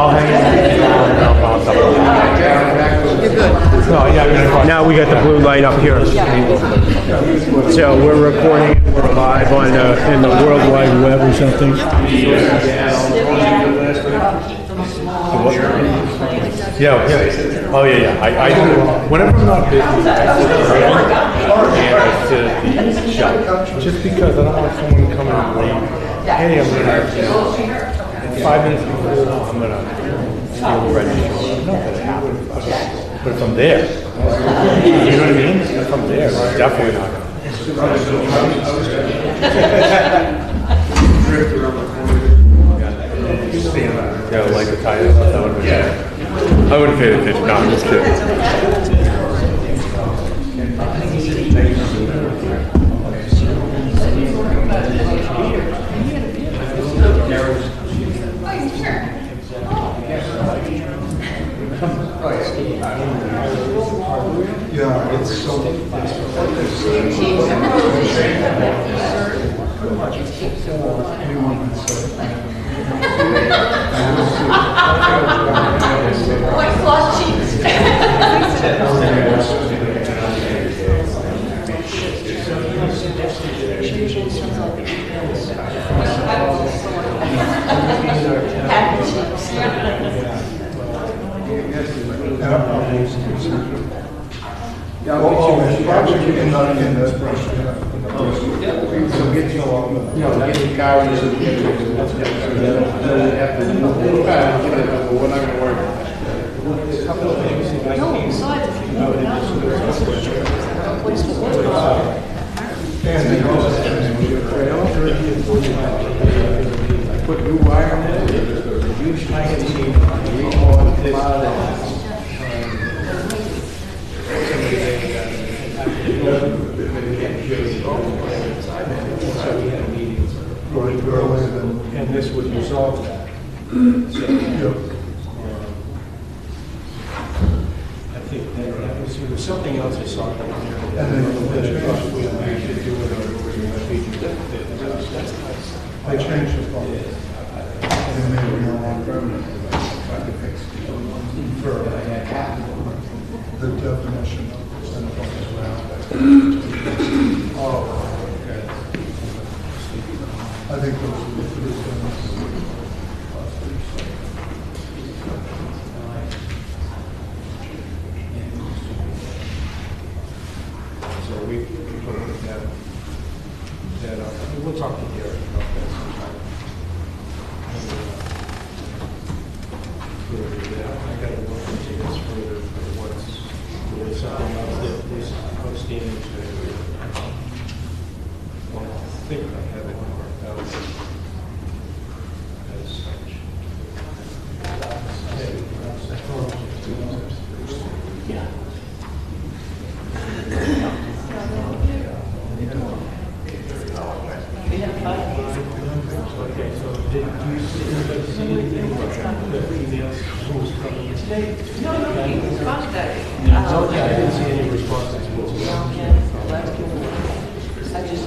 I'll hang out. You're good. No, yeah, now we got the blue light up here. So we're recording, we're live on in the World Wide Web or something. Yeah, yeah. Oh, yeah, yeah. I do. Whenever I'm not busy, I sit at the shop. Just because I don't want someone coming and late. Hey, I'm gonna, in 5 minutes before, I'm gonna feel ready. Not that it happens, but if I'm there, you know what I mean? If I'm there, it's definitely not gonna. Yeah, like the tires. That would have been. I wouldn't pay attention. No, I'm just kidding. Yeah, it's so. White floss cheeks. Happy cheeks. Probably you can not in this brush. So get you along. You know, get the car and just get it. We're not gonna worry about that. No, besides, if you move it out, a place to work. And they go. Put new wire in it, you try and see, recall this. And this would resolve that. I think that was, there was something else I saw down there. And then We should do it on they changed the phone. And they were no longer for the definition of centerfold around. Oh, okay. I think those are the three things. So we put that up. We'll talk to Gary about that sometime. I got to look into this further for what's, there's something else that is outstanding to. Well, I think I have it marked out as such. Yeah. Okay, so did you see anything about the emails who was coming today? No, he was contacting. No, I didn't see any responses. I just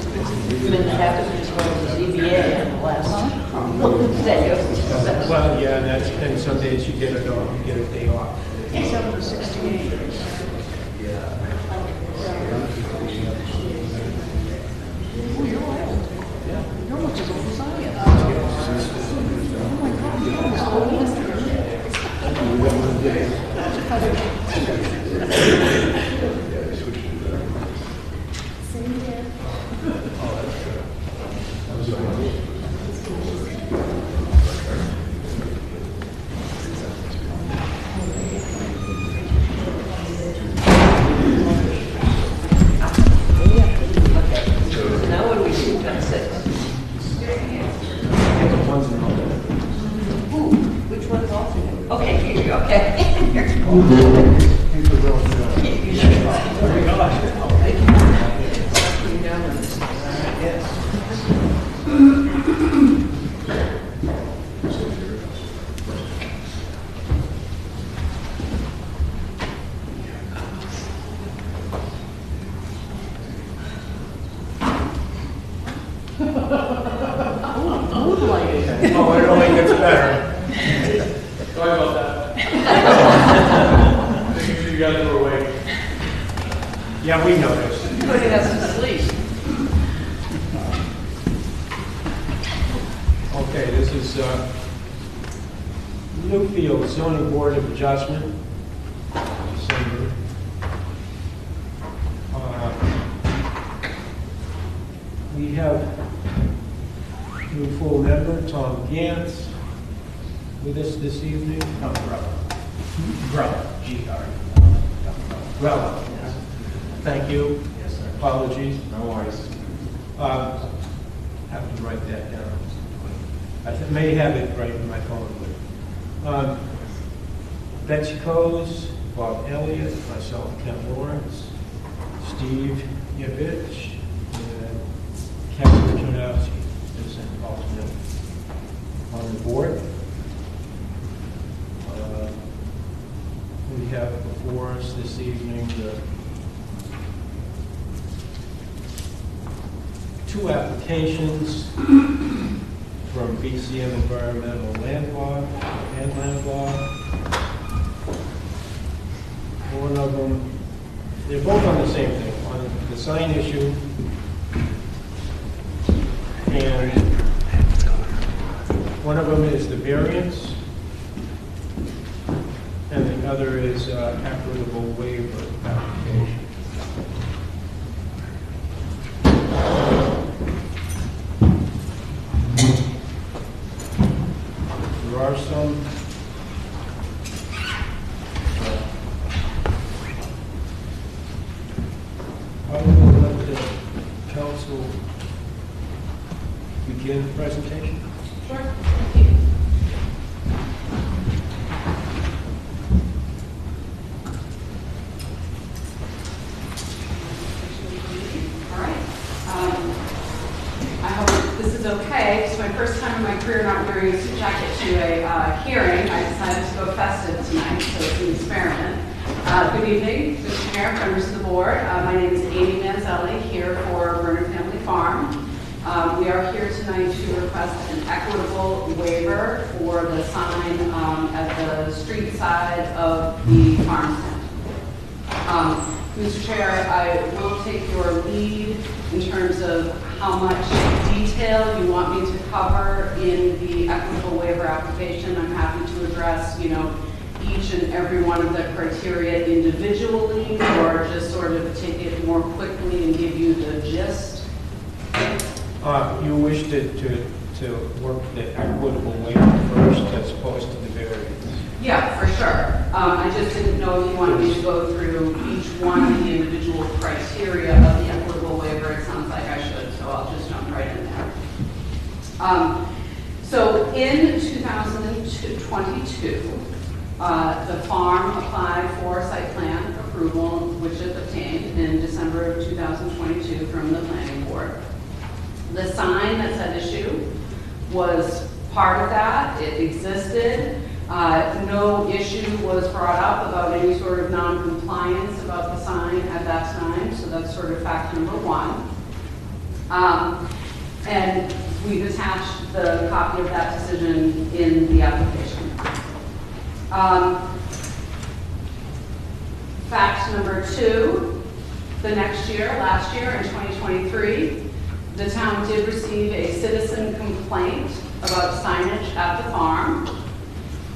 been having this one with ZBA in the last day. Well, yeah, and some days you get a day off. 7:68. Oh, you're old. You're much as old as I am. Oh my God, you're as old as Now what do we do? 10:06. Ooh, which one's alternate? Okay, here you go. Okay. He's a real deal. Oh, it only gets better. Sorry about that. Making sure you guys were awake. Yeah, we noticed. Putting us to sleep. Okay, this is Newfield Zoning Board of Adjustment. December. We have new full member, Tom Gantz, with us this evening. Grella, G-R. Grella. Thank you. Yes, sir. Apologies. No worries. Have to write that down. I may have it right in my phone. But, Betsy Coase, Bob Elliott, myself, Ken Lawrence, Steve Yavich, and Kevin Janowski is an alternate on the board. We have before us this evening the two applications from BCM Environmental Land Law and Land Law. One of them, they're both on the same thing, on the sign issue. And one of them is the variance, and the other is equitable waiver application. There are some I will let the council begin the presentation. Sure. Thank you. All right. I hope this is okay. It's my first time in my career not wearing a suit jacket to a hearing. I decided to go festive tonight, so it's an experiment. Good evening, Mr. Mayor, members of the board. My name is Amy Manzelli, here for Vernon Family Farm. We are here tonight to request an equitable waiver for the sign at the street side of the farm stand. Mr. Chair, I will take your lead in terms of how much detail you want me to cover in the equitable waiver application. I'm happy to address, each and every one of the criteria individually, or just sort of take it more quickly and give you the gist. You wish to work the equitable waiver first as opposed to the variance? Yeah, for sure. I just didn't know if you wanted me to go through each one of the individual criteria of the equitable waiver. It sounds like I should, so I'll just jump right in there. So in 2022, the farm applied for site plan approval, which it obtained in December of 2022 from the planning board. The sign that's at issue was part of that. It existed. No issue was brought up about any sort of non-compliance about the sign at that time, so that's sort of fact number one. And we've attached the copy of that decision in the application. Fact number two, last year in 2023, the town did receive a citizen complaint about signage at the farm.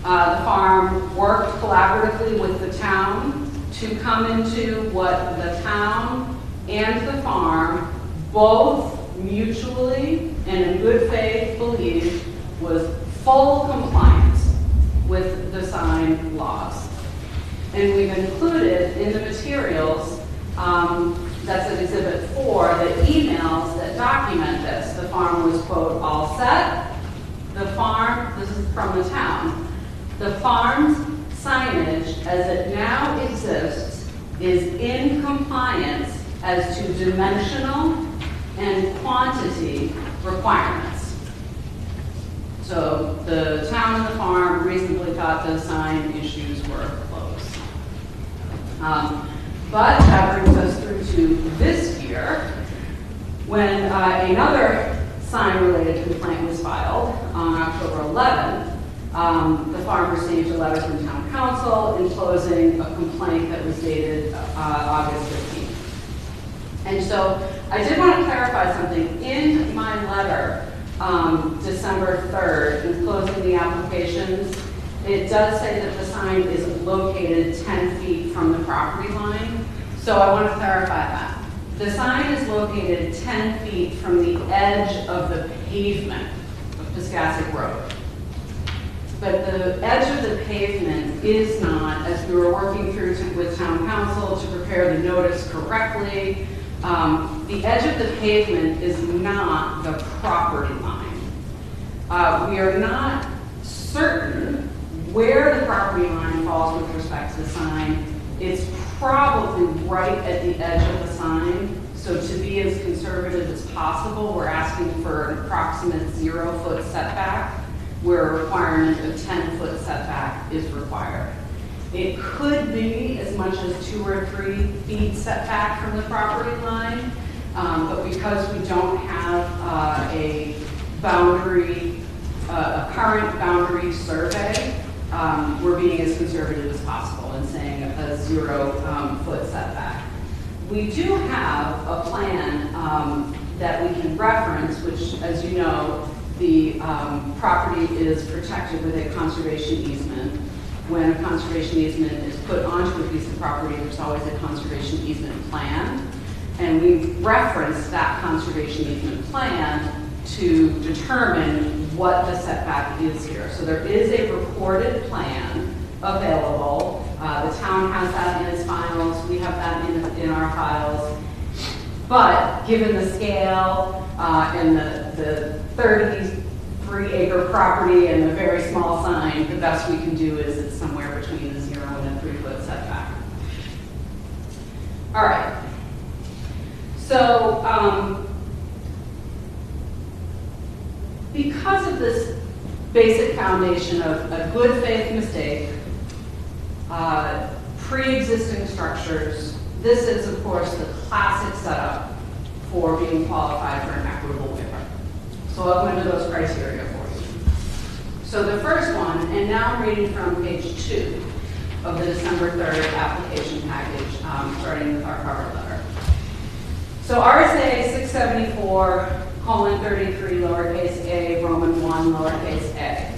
The farm worked collaboratively with the town to come into what the town and the farm both mutually and in good faith believed was full compliance with the sign laws. And we've included in the materials, that's at Exhibit 4, the emails that document this. The farm was, quote, all set. The farm, this is from the town, the farm's signage as it now exists is in compliance as to dimensional and quantity requirements. So the town and the farm reasonably thought the sign issues were closed. But that brings us through to this year, when another sign-related complaint was filed on October 11th, The farm received a letter from town council enclosing a complaint that was dated August 15th. And so I did want to clarify something. In my letter, December 3rd, enclosing the applications, it does say that the sign is located 10 feet from the property line. So I want to clarify that. The sign is located 10 feet from the edge of the pavement of Piscassic Road. But the edge of the pavement is not, as we were working through with town council to prepare the notice correctly, the edge of the pavement is not the property line. We are not certain where the property line falls with respect to the sign. It's probably right at the edge of the sign. So to be as conservative as possible, we're asking for an approximate 0-foot setback, where a requirement of 10-foot setback is required. It could be as much as 2 or 3 feet setback from the property line, but because we don't have a boundary, a current boundary survey, we're being as conservative as possible and saying a 0-foot setback. We do have a plan that we can reference, which, as you know, the property is protected with a conservation easement. When a conservation easement is put onto a piece of property, there's always a conservation easement plan. And we reference that conservation easement plan to determine what the setback is here. So there is a recorded plan available. The town has that in its files. We have that in our files. But given the scale and the 33-acre property and the very small sign, the best we can do is it's somewhere between a 0 and a 3-foot setback. All right. So because of this basic foundation of a good faith mistake, pre-existing structures, this is, of course, the classic setup for being qualified for an equitable waiver. So I'll go into those criteria for you. So the first one, and now I'm reading from page 2 of the December 3rd application package, starting with our cover letter. So RSA 674:33, lowercase a, Roman 1, lowercase a.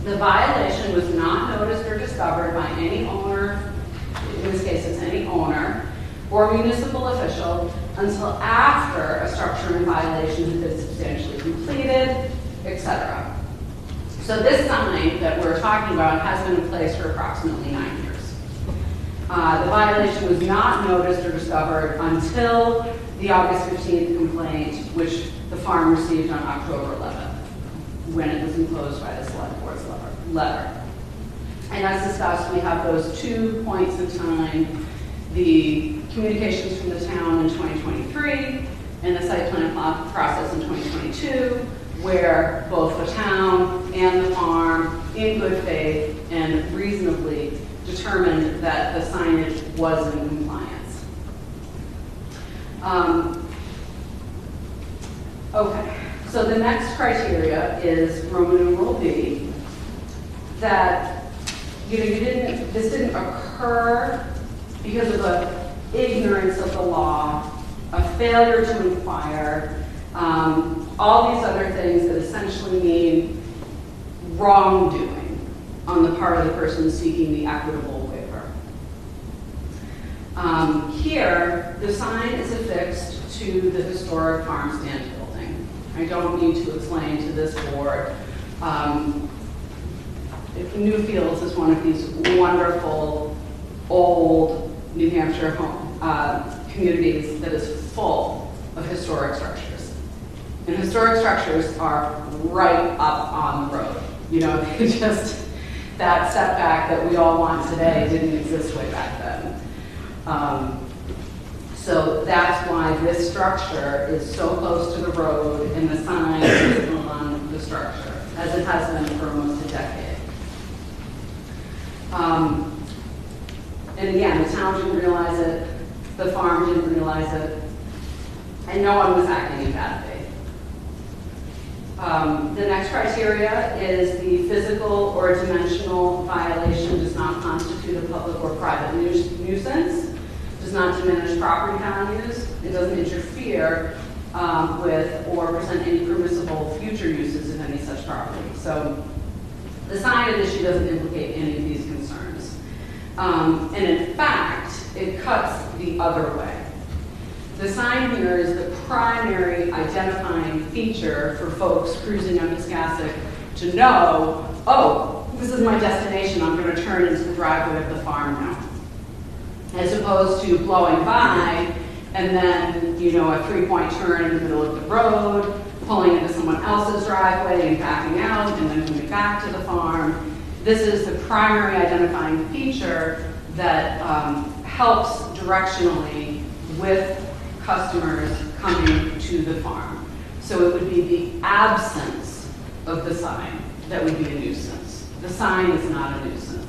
The violation was not noticed or discovered by any owner, in this case it's any owner, or municipal official until after a structure in violation has been substantially completed, etc. So this sign that we're talking about has been in place for approximately 9 years. The violation was not noticed or discovered until the August 15th complaint, which the farm received on October 11th, when it was enclosed by the select board's letter. And as discussed, we have those 2 points in time, the communications from the town in 2023 and the site plan process in 2022, where both the town and the farm, in good faith and reasonably, determined that the signage was in compliance. Okay, so the next criteria is Roman numeral B, that this didn't occur because of the ignorance of the law, a failure to inquire, all these other things that essentially mean wrongdoing on the part of the person seeking the equitable waiver. Here, the sign is affixed to the historic farm stand building. I don't need to explain to this board. Newfields is one of these wonderful old New Hampshire home communities that is full of historic structures. And historic structures are right up on the road. You know, they just, that setback that we all want today didn't exist way back then. So that's why this structure is so close to the road and the sign is on the structure, as it has been for almost a decade. And again, the town didn't realize it, the farm didn't realize it, and no one was acting in bad faith. The next criteria is the physical or dimensional violation does not constitute a public or private nuisance, does not diminish property values, it doesn't interfere with or present any permissible future uses of any such property. So the sign at issue doesn't implicate any of these concerns. And in fact, it cuts the other way. The sign here is the primary identifying feature for folks cruising on Piscassic to know, oh, this is my destination, I'm going to turn into the driveway of the farm now. As opposed to blowing by and then, you know, a 3-point turn in the middle of the road, pulling into someone else's driveway and backing out and then coming back to the farm. This is the primary identifying feature that helps directionally with customers coming to the farm. So it would be the absence of the sign that would be a nuisance. The sign is not a nuisance.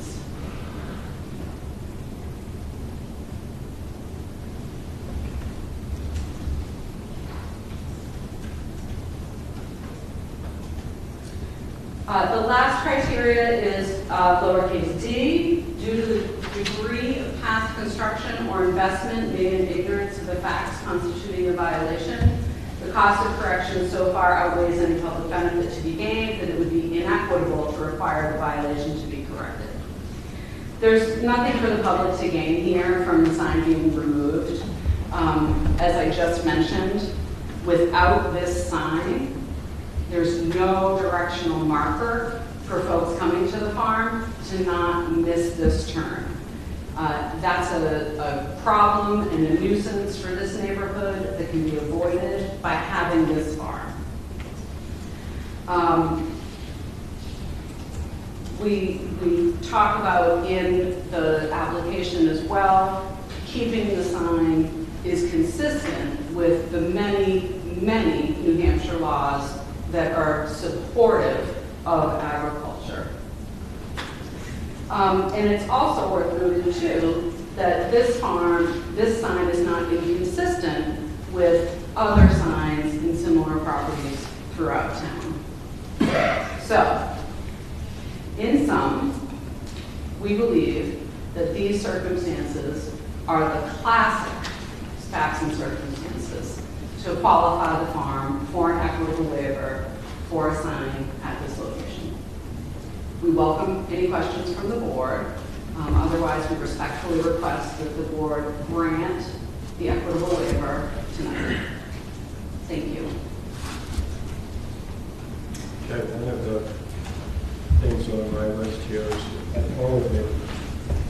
The last criteria is lowercase d. Due to the degree of past construction or investment made in ignorance of the facts constituting the violation, the cost of correction so far outweighs any public benefit to be gained that it would be inequitable to require the violation to be corrected. There's nothing for the public to gain here from the sign being removed. As I just mentioned, without this sign, there's no directional marker for folks coming to the farm to not miss this turn. That's a problem and a nuisance for this neighborhood that can be avoided by having this farm. We talk about in the application as well, keeping the sign is consistent with the many, many New Hampshire laws that are supportive of agriculture. And it's also worth noting too that this sign is not inconsistent with other signs in similar properties throughout town. So, in sum, we believe that these circumstances are the classic facts and circumstances to qualify the farm for an equitable waiver for a sign at this location. We welcome any questions from the board. Otherwise, we respectfully request that the board grant the equitable waiver tonight. Thank you. Okay, one of the things on my list here is all of the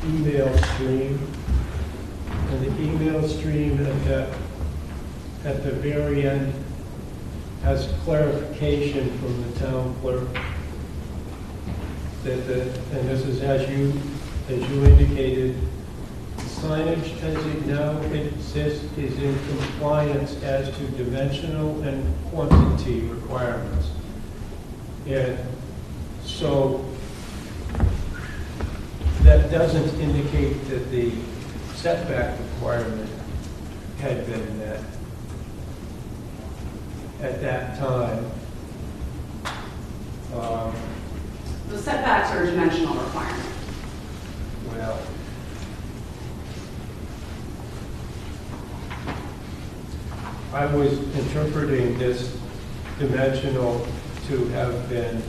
email stream. And the email stream at the very end has clarification from the town clerk that and this is as you indicated, signage as it now exists is in compliance as to dimensional and quantity requirements. And so that doesn't indicate that the setback requirement had been met at that time. The setbacks are a dimensional requirement. Well, I was interpreting this dimensional to have been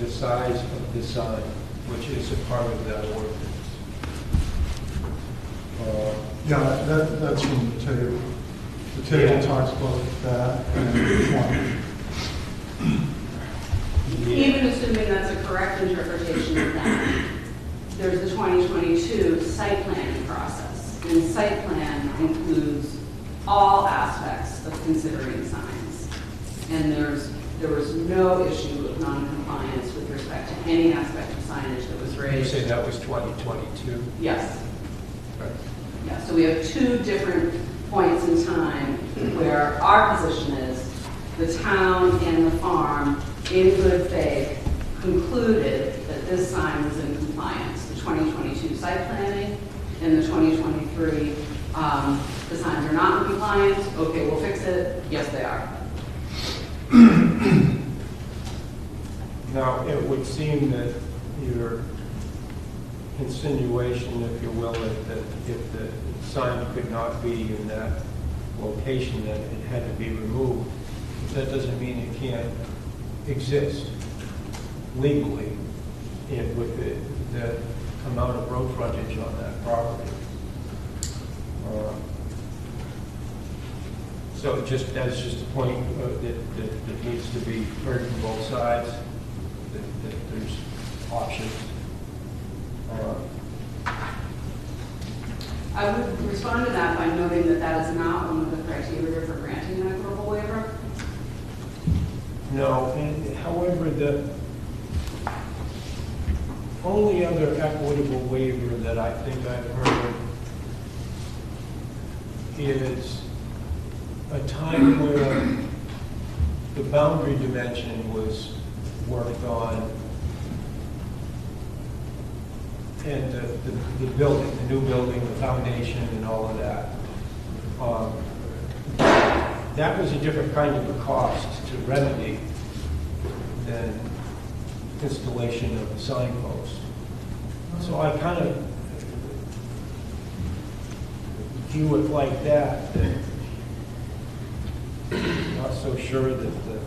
the size of the sign, which is a part of that ordinance. Yeah, that's from the table. The table Yeah. talks about that and one. Even assuming that's a correct interpretation of that, there's the 2022 site planning process. And site plan includes all aspects of considering signs. And there was no issue of non-compliance with respect to any aspect of signage that was You raised. say that was 2022? Yes. Right. Yeah, so we have two different points in time where our position is the town and the farm, in good faith, concluded that this sign was in compliance. The 2022 site planning and the 2023, the signs are not in compliance. Okay, we'll fix it. Yes, they are. Now, it would seem that your insinuation, if you will, that if the sign could not be in that location, that it had to be removed. But that doesn't mean it can't exist legally with the amount of road frontage on that property. So that's just a point that needs to be heard from both sides, that there's options. I would respond to that by noting that that is not one of the criteria for granting an equitable waiver. No, and however, the only other equitable waiver that I think I've heard is a time where the boundary dimension was worked on and the building, the new building, the foundation and all of that. That was a different kind of a cost to remedy than installation of the signpost. So I kind of view it like that, not so sure that the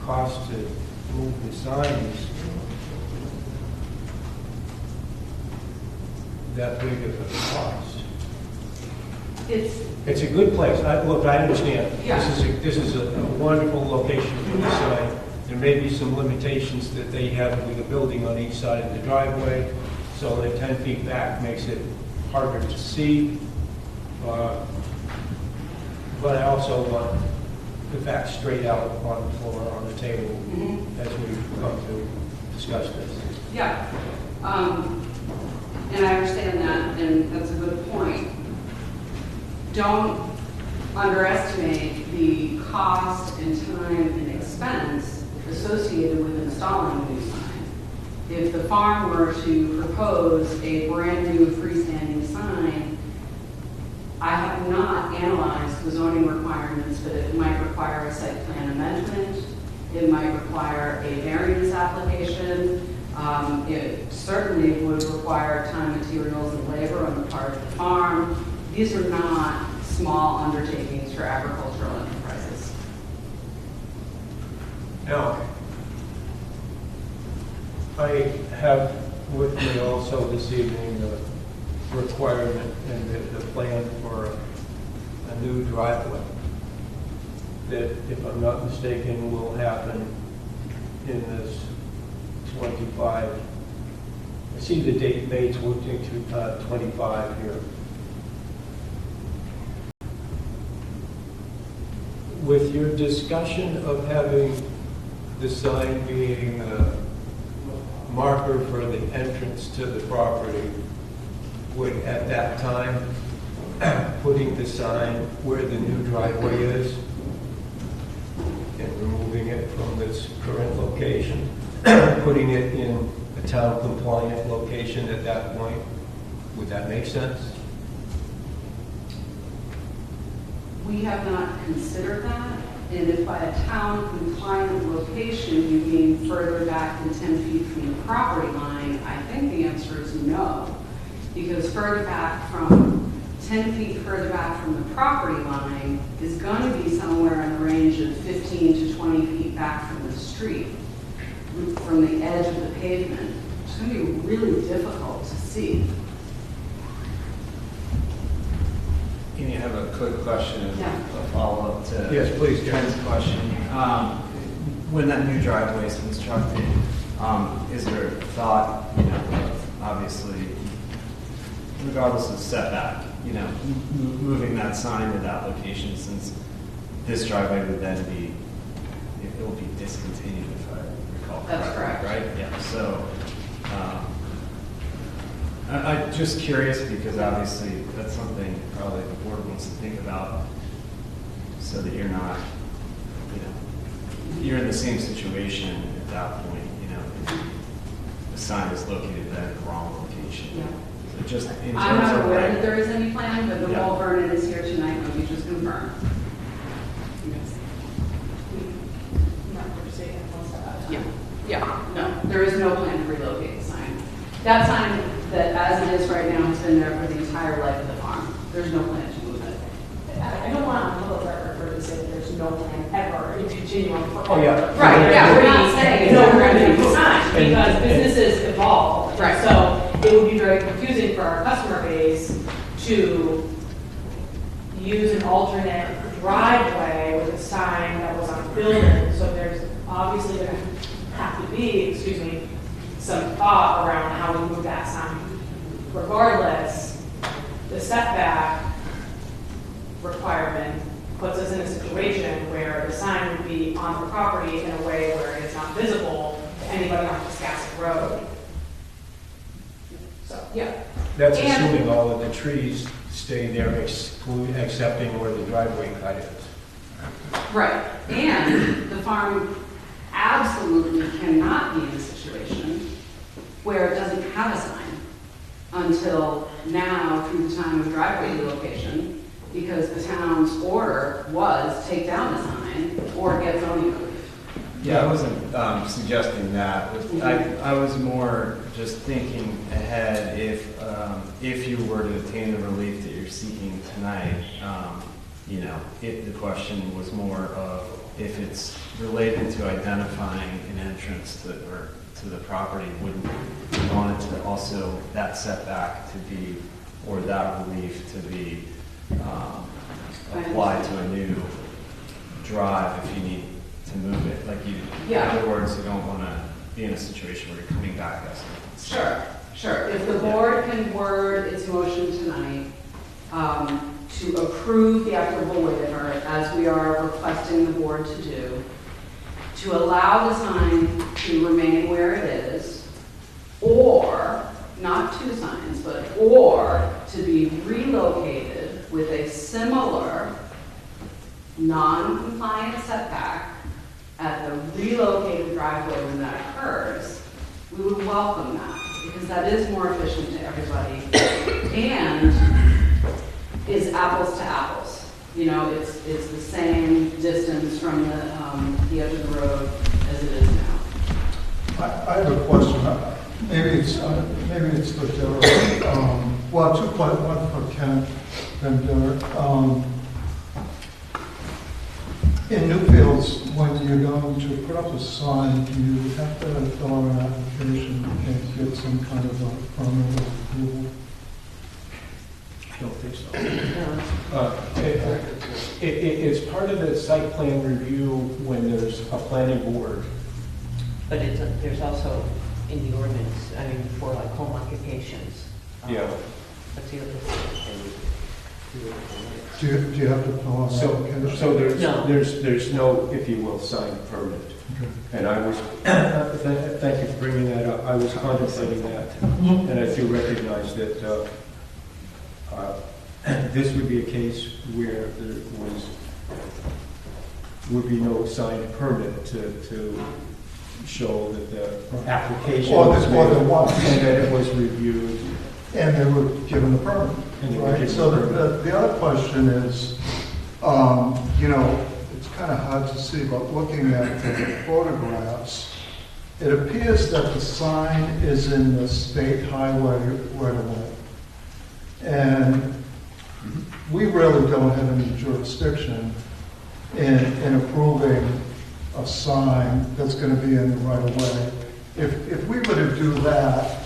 cost to move the sign is that big of a cost. It's a good place. Look, I understand. Yeah. This is a wonderful location for the sign. There may be some limitations that they have with the building on each side of the driveway, so that 10 feet back makes it harder to see. But I also want the facts straight out on the floor, on the table, as we come to discuss this. Yeah. And I understand that, and that's a good point. Don't underestimate the cost and time and expense associated with installing a new sign. If the farm were to propose a brand new freestanding sign, I have not analyzed the zoning requirements, but it might require a site plan amendment. It might require a variance application. It certainly would require time, materials, and labor on the part of the farm. These are not small undertakings for agricultural enterprises. Now, I have with me also this evening the requirement and the plan for a new driveway that, if I'm not mistaken, will happen in this 25. I see the date May 25 here. With your discussion of having the sign being a marker for the entrance to the property, would at that time putting the sign where the new driveway is and removing it from this current location, putting it in a town compliant location at that point, would that make sense? We have not considered that, and if by a town compliant location you mean further back than 10 feet from the property line, I think the answer is no. Because further back from 10 feet further back from the property line is going to be somewhere in the range of 15 to 20 feet back from the street, from the edge of the pavement. It's going to be really difficult to see. Can you have a quick question, Yeah. a follow-up to Yes, please, Ken. Ken's question? When that new driveway is constructed, is there a thought, of obviously, regardless of setback, moving that sign to that location, since this driveway would then be, it will be discontinued, if I recall correctly. That's correct. Right? Yeah, so, I'm just curious, because obviously that's something probably the board wants to think about, so that you're not, you're in the same situation at that point, if the sign is located then in the wrong location. Yeah. So just in terms I'm not of aware that like, there is any plan, but the Yeah. Wall Vernon is here tonight, let me just confirm. Not for say it, what's that? Yeah. Yeah, no, there is no plan to relocate the sign. That sign, that as it is right now, has been there for the entire life of the farm. There's no plan to move it. I don't want to public record for to say that there's no plan ever in continuum for. Oh, yeah. Right, yeah, we're not saying No, it's we're never going gonna to be sign, because businesses evolve. Right. So it would be very confusing for our customer base to use an alternate driveway with a sign that was on a building. So there's obviously going to have to be, some thought around how we move that sign. Regardless, the setback requirement puts us in a situation where the sign would be on the property in a way where it's not visible to anybody on Wiscasset Road. So, yeah. That's And- assuming all of the trees stay there, excepting where the driveway cut is. Right, and the farm absolutely cannot be in a situation where it doesn't have a sign until now through the time of driveway relocation, because the town's order was take down the sign or get zoning relief. Yeah, I wasn't suggesting that. I was more just thinking ahead if you were to obtain the relief that you're seeking tonight, if the question was more of if it's related to identifying an entrance to the property, wouldn't you want it to also, that setback to be, or that relief to be applied to a new drive if you need to move it? In other words, you don't want to be in a situation where you're coming back as Sure. If the board can word its motion tonight to approve the equitable waiver, as we are requesting the board to do, to allow the sign to remain where it is, or, not two signs, or to be relocated with a similar non-compliant setback at the relocated driveway when that occurs, we would welcome that, because that is more efficient to everybody and is apples to apples. It's the same distance from the edge of the road as it is now. I have a question. Maybe it's for Derek. Well, two questions. One for Ken, then Derek. In Newfields, when you're going to put up a sign, do you have to fill out an application and get some kind of a permit or approval? I don't think so. It's part of the site plan review when there's a planning board. But there's also in the ordinance, for like home occupations. Yeah. What's the other thing? Do you have to fill out an application? So No. there's no, if you will, signed permit. Okay. And I was, thank you for bringing that up. I was contemplating that, and I do recognize that this would be a case where there would be no signed permit to show that the application Or was there's more than made one. and that it was reviewed. And they were given the permit, And they were right? given So the permit. the other question is, it's kind of hard to see, but looking at the photographs, it appears that the sign is in the state highway right away. And we really don't have any jurisdiction in approving a sign that's going to be in the right of way. If we were to do that,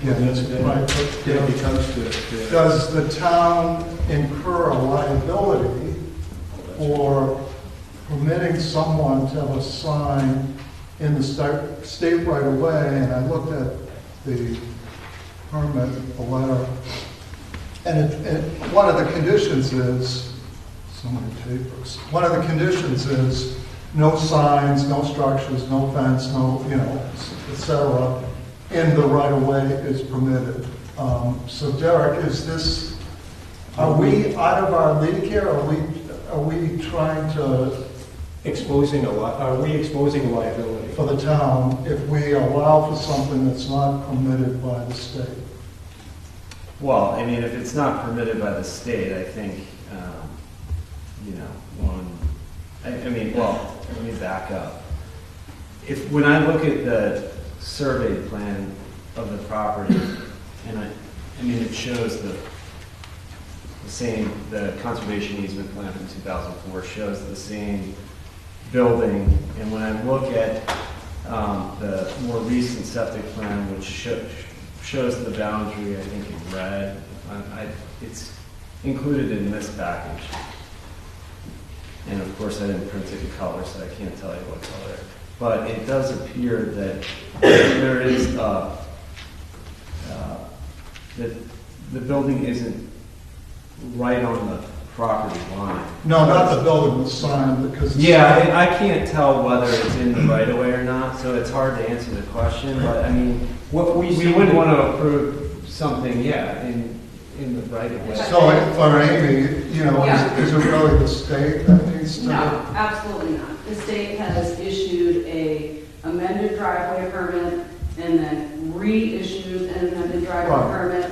yeah, that's right. Then it becomes the Does the town incur a liability for permitting someone to have a sign in the state right of way? And I looked at the permit, the letter, and one of the conditions is, so many papers, one of the conditions is no signs, no structures, no fence, no, et cetera, in the right of way is permitted. So Derek, are we out of our league here? Are we trying to, are we exposing a liability? for the town, if we allow for something that's not permitted by the state? Well, if it's not permitted by the state, I think, let me back up. when I look at the survey plan of the property, and I mean, it shows the conservation easement plan from 2004 shows the same building, and when I look at the more recent septic plan, which shows the boundary, I think in red, it's included in this package. And of course, I didn't print it in color, so I can't tell you what color. But it does appear that there is that the building isn't right on the property line. No, not the building, the sign, because. Yeah, I can't tell whether it's in the right of way or not, so it's hard to answer the question. But I mean, we wouldn't want to approve something, in the right of way. So for Amy, you know, is it really the state that needs to? No, absolutely not. The state has issued a amended driveway permit and then reissued an amended driveway permit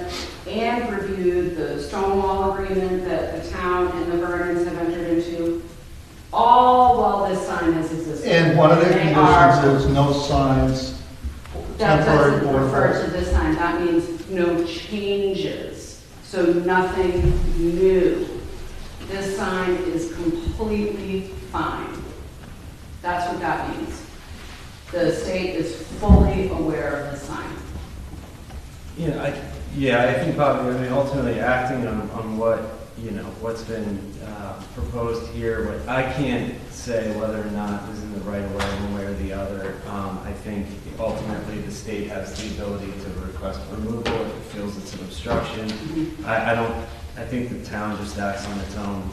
and reviewed the stone wall agreement that the town and the Vernons have entered into, all while this sign has existed. And one of the conditions is no signs, That temporary doesn't board. refer to this sign, that means no changes, so nothing new. This sign is completely fine. That's what that means. The state is fully aware of the sign. I think probably, I mean, ultimately acting on what, what's been proposed here, but I can't say whether or not this is in the right of way one way or the other. I think ultimately the state has the ability to request removal if it feels it's an obstruction. I think the town just acts on its own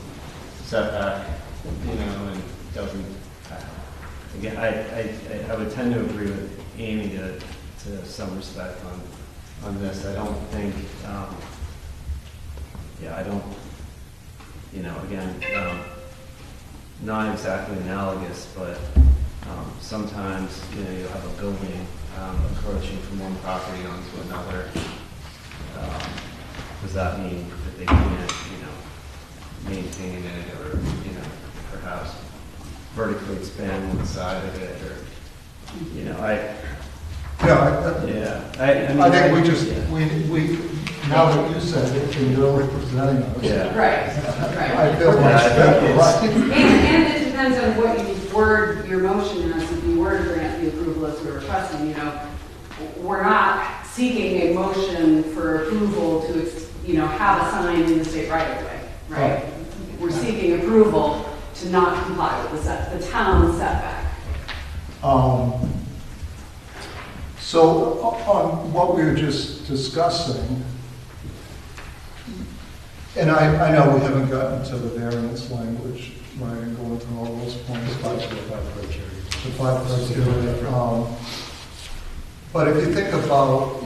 setback, and doesn't, again, I would tend to agree with Amy to some respect on this. I don't think, I don't, again, not exactly analogous, but sometimes, you have a building encroaching from one property onto another. Does that mean that they can't, maintain it or, perhaps vertically expand one side of it or, I think we now that you said it, and you're representing us. Yeah. Right. I feel much better, right? And it depends on what you word your motion as. If you were to grant the approval as we're requesting, we're not seeking a motion for approval to, have a sign in the state right of way, right? We're seeking approval to not comply with the town setback. So on what we were just discussing, and I know we haven't gotten to the variance language, right, and going through all those points, but the five criteria. But if you think about,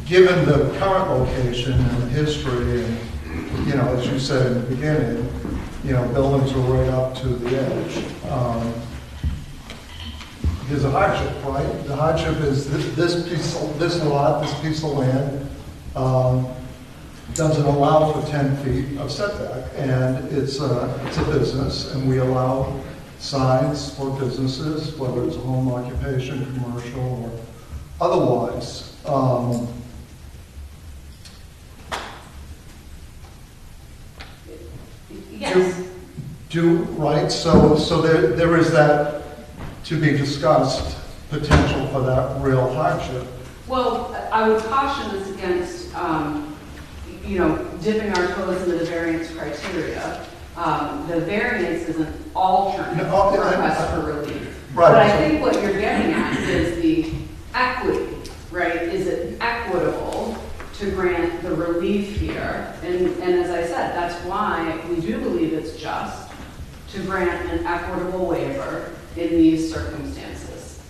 given the current location and the history, and, as you said in the beginning, buildings are right up to the edge. There's a hardship, right? The hardship is this piece of land doesn't allow for 10 feet of setback, and it's a business, and we allow signs for businesses, whether it's a home occupation, commercial, or otherwise. Yes. Right, so there is that to be discussed potential for that real hardship. Well, I would caution us against, dipping our toes into the variance criteria. The variance is an alternate request for relief. Right. But I think what you're getting at is the equity, right? Is it equitable to grant the relief here? And as I said, that's why we do believe it's just to grant an equitable waiver in these circumstances,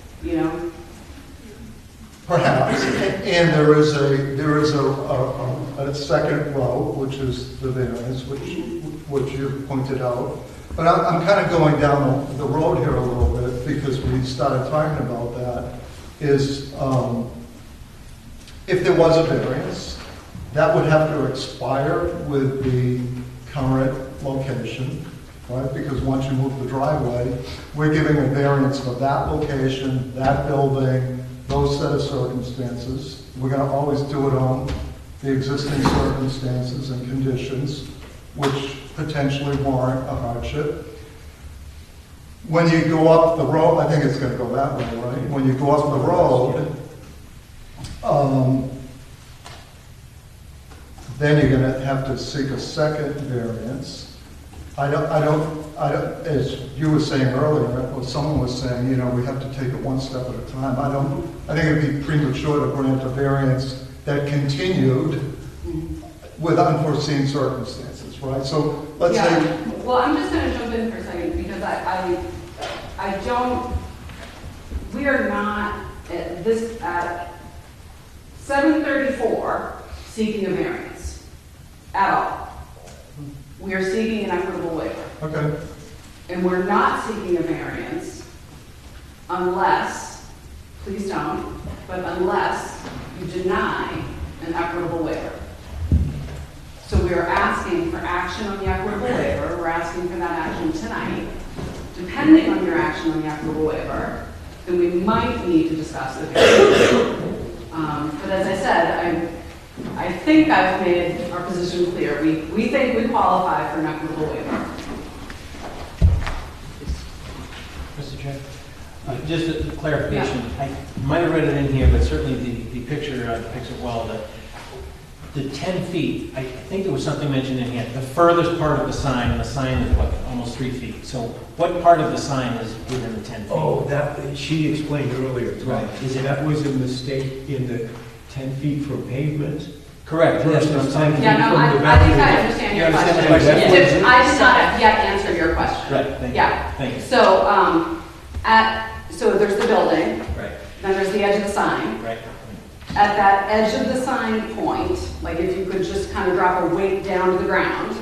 Perhaps, and there is a second row, which is the variance, which you pointed out. But I'm kind of going down the road here a little bit because we started talking about that. Is if there was a variance, that would have to expire with the current location, right? Because once you move the driveway, we're giving a variance for that location, that building, those set of circumstances. We're gonna always do it on the existing circumstances and conditions, which potentially warrant a hardship. When you go up the road, I think it's gonna go that way, right? When you go up the road, then you're gonna have to seek a second variance. I don't, as you were saying earlier, or someone was saying, you know, we have to take it one step at a time. I think it'd be premature to grant a variance that continued with unforeseen circumstances, right? So let's Yeah. say, Well, I'm just gonna jump in for a second because I don't, we are not at 7:34 seeking a variance at all. We are seeking an equitable waiver. okay, And we're not seeking a variance unless, please don't, but unless you deny an equitable waiver. So we are asking for action on the equitable waiver. We're asking for that action tonight. Depending on your action on the equitable waiver, then we might need to discuss the variance. But as I said, I think I've made our position clear. We think we qualify for an equitable waiver. Mr. Chair, just a clarification. I might have read it in here, but certainly the picture depicts it well. The 10 feet, I think there was something mentioned in here, the furthest part of the sign, and the sign is what, almost 3 feet. So what part of the sign is within the 10 feet? Oh, that, she explained earlier, Tom. Right. Is it- That was a mistake in the 10 feet from pavement. Correct. Yes, Versus I'm- 10 feet Yeah, no, from the I think boundary. I understand your You understand the question. question? I did not yet answer your question. Right, thank you. Yeah. Thank you. So, so there's the building, Right, then there's the edge of the sign. right. At that edge of the sign point, like if you could just kind of drop a weight down to the ground,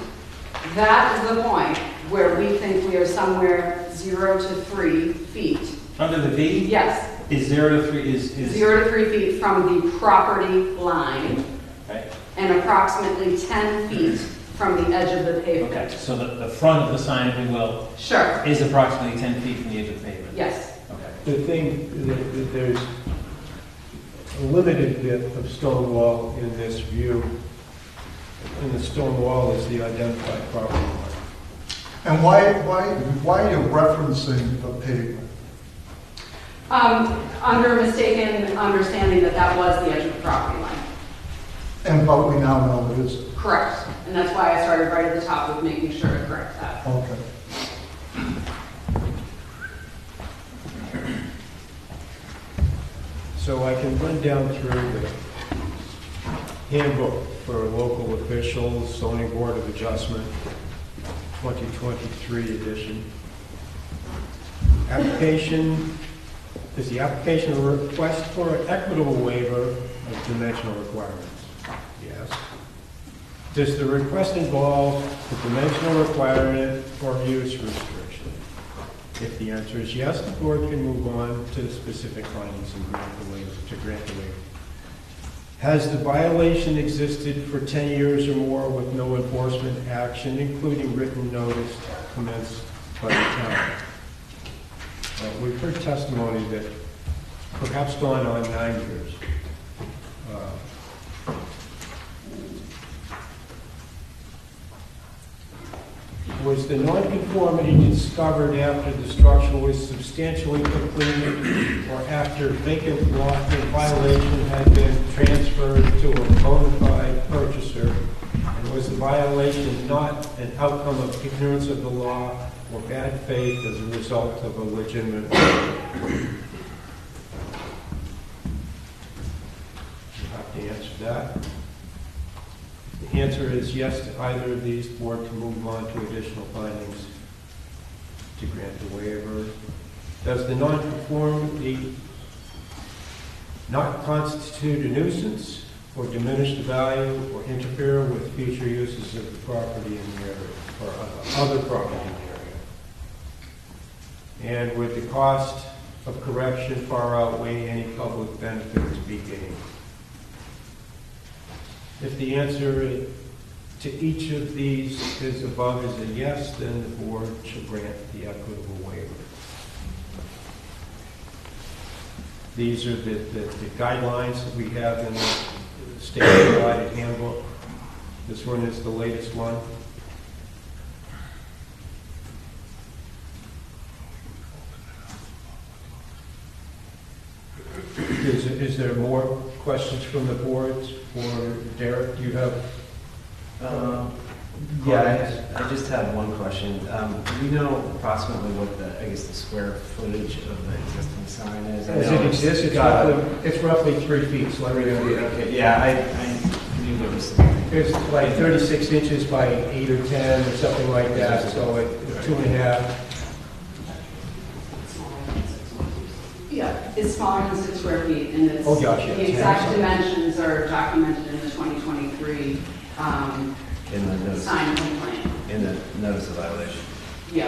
that is the point where we think we are somewhere 0 to 3 feet. Under the V? Yes, Is 0 to 3, is... 0 to 3 feet from the property line Right. and approximately 10 feet from the edge of the pavement. Okay, so the front of the sign, if you will, Sure, is approximately 10 feet from the edge of the pavement? yes. Okay. The thing, that there's a limited bit of stone wall in this view, and the stone wall is the identified property line. and why are you referencing the pavement? Under mistaken understanding that that was the edge of the property line. But we now know it isn't. Correct. And that's why I started right at the top with making sure to correct that. Okay. So I can run down through the handbook for local officials, zoning board of adjustment, 2023 edition. Application, is the application a request for an equitable waiver of dimensional requirements? Yes. Does the request involve a dimensional requirement or use restriction? If the answer is yes, the board can move on to the specific findings and grant the waiver, to grant the waiver. Has the violation existed for 10 years or more with no enforcement action, including written notice commenced by the town? We've heard testimony that perhaps gone on 9 years. Was the nonconformity discovered after the structure was substantially completed or after vacant lot in violation had been transferred to a bona fide purchaser? And was the violation not an outcome of ignorance of the law or bad faith as a result of a legitimate reason? You have to answer that. The answer is yes to either of these. Board can move on to additional findings to grant the waiver. Does the nonconformity not constitute a nuisance or diminish the value or interfere with future uses of the property in the area or other property in the area? And would the cost of correction far outweigh any public benefit to be gained? If the answer to each of these as above is a yes, then the board shall grant the equitable waiver. These are the guidelines that we have in the state provided handbook. This one is the latest one. Is there more questions from the boards for Derek? Do you have? Yeah, I just have one question. Do we know approximately what the square footage of the existing sign is? I As know it exists, it's roughly 3 feet. So Okay, yeah, I knew there was something. it's like 36 inches by 8 or 10 or something like that, so it's 2.5. Yeah, it's smaller than 6 square feet, and it's, Oh, gosh, yeah. the exact dimensions are documented in the 2023 In the notice, sign complaint. in the notice of violation. Yeah.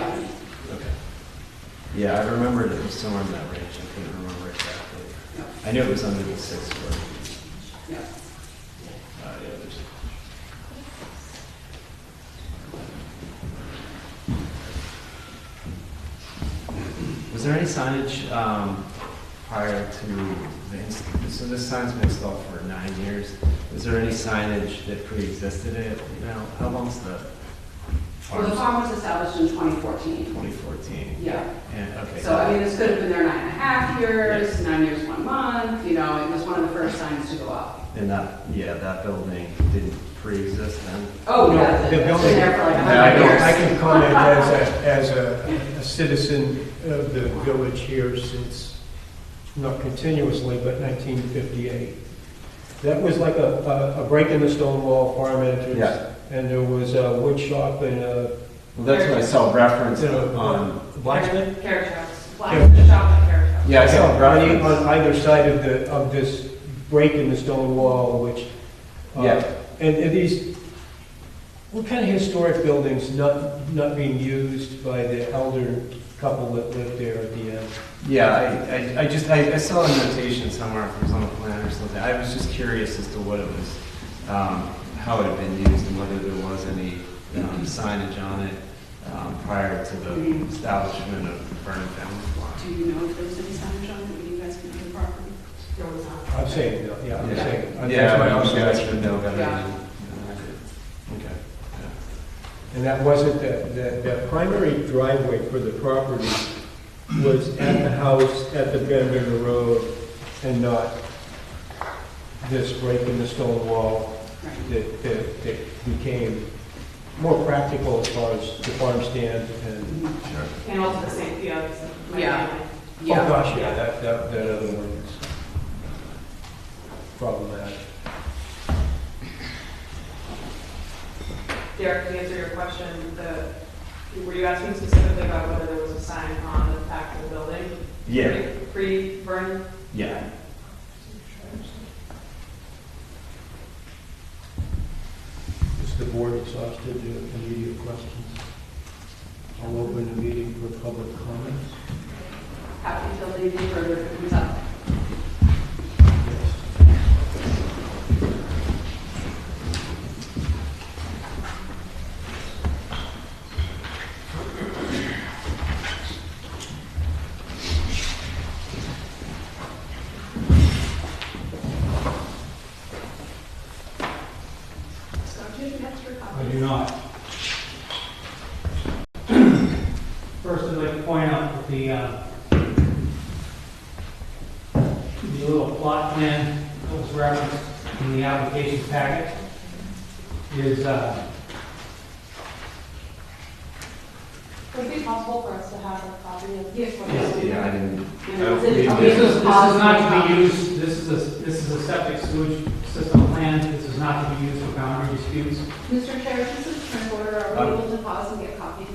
Okay. Yeah, I remembered it was somewhere in that range. I couldn't remember exactly. Yeah. I knew it was under the 6 square feet. Yeah. Yeah, there's. Was there any signage prior to the, so this sign's been installed for 9 years. Was there any signage that pre-existed it? You know, how long's the Well, the farm was established in 2014. 2014? Yeah. And, okay. So, I mean, this could have been there 9.5 years, 9 years, 1 month, you know, it was one of the first signs to go up. And that building didn't pre-exist then? Oh, No, yeah, the it's been building- there for like Yeah, 100 years. I can comment as a citizen of the village here since, not continuously, but 1958. That was like a break in the stone wall farm entrance. Yeah. And there was a wood shop and a, Well, that's what I saw reference you know, on. blacksmith. Carrot shops, black shop and carrot shops. Yeah, I saw On reference. either side of this break in the stone wall, which, Yeah. and these, what kind of historic buildings not being used by the elder couple that lived there at the end? Yeah, I saw a notation somewhere if it was on a plan or something. I was just curious as to what it was, how it had been used and whether there was any signage on it prior to the establishment of the Vernon Family Farm. Do you know if there was any signage on it when you guys came to the property? There was not. I'm saying, no, yeah, I'm saying. Yeah, that's my you guys observation. would know better Yeah. than I did. Okay. Yeah. And that wasn't, the primary driveway for the property was at the house, at the bend in the road, and not this break in the stone wall Right. that became more practical as far as the farm stand and, Sure. And also the St. Theo's. Yeah. oh gosh, yeah, that other one is problematic. Derek, to answer your question, were you asking specifically about whether there was a sign on the back of the building? Yeah. Pre-Vernon? Yeah. Is the board exhausted? Do you have immediate questions? I'll open the meeting for public comments. Happy to fill anything further if it comes up. Scott, do you have an extra copy? I do not. First, I'd like to point out that the little plot plan that was referenced in the application packet is, Would it be possible for us to have a copy of this? Yeah, I didn't. this is not to be used, this is a septic sewage system plan, this is not to be used for boundary disputes. Mr. Chair, this is point of order. Are we able to pause and get copies?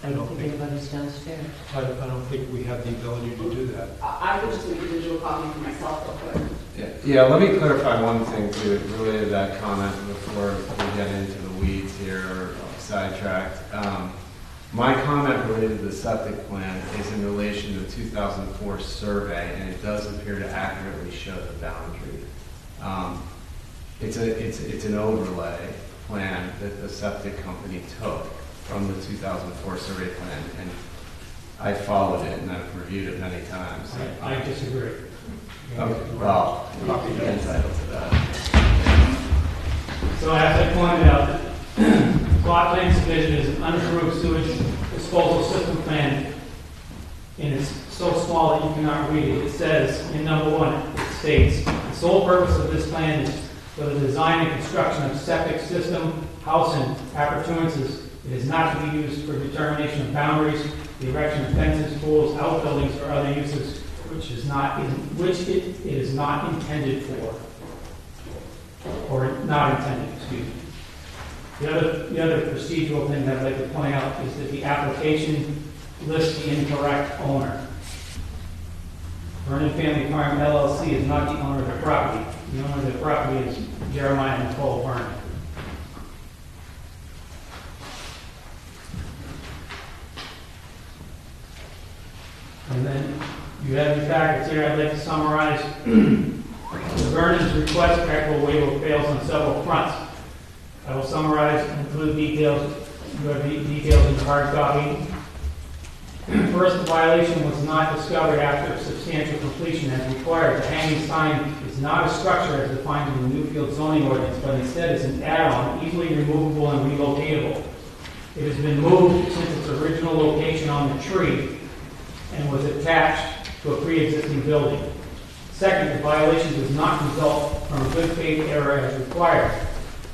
I don't think, anybody's downstairs. I don't think we have the ability to do that. I would just make a digital copy for myself real quick. Yeah, let me clarify one thing too, related to that comment before we get into the weeds here or sidetracked. My comment related to the septic plan is in relation to the 2004 survey, and it does appear to accurately show the boundary. it's an overlay plan that the septic company took from the 2004 survey plan, and I followed it and I've reviewed it many times. I disagree. Well, you're entitled to that. So as I pointed out, the plot plan submission is an unapproved sewage disposal system plan, and it's so small that you cannot read it. It says, in number 1, it states, the sole purpose of this plan is for the design and construction of septic system, house, and appurtenances. It is not to be used for determination of boundaries, the erection of fences, pools, outbuildings, or other uses which it is not intended for, or not intended, excuse me. The other procedural thing that I'd like to point out is that the application lists the incorrect owner. Vernon Family Farm LLC is not the owner of the property. The owner of the property is Jeremiah and Nicole Vernon. And then you have your packets here. I'd like to summarize. The Vernon's request for equitable waiver fails on several fronts. I will summarize and include details. You have details in the hard copy. First, the violation was not discovered after substantial completion as required. The hanging sign is not a structure as defined in the Newfield zoning ordinance, but instead is an add-on, easily removable and relocatable. It has been moved since its original location on the tree and was attached to a pre-existing building. Second, the violation does not result from a good faith error as required.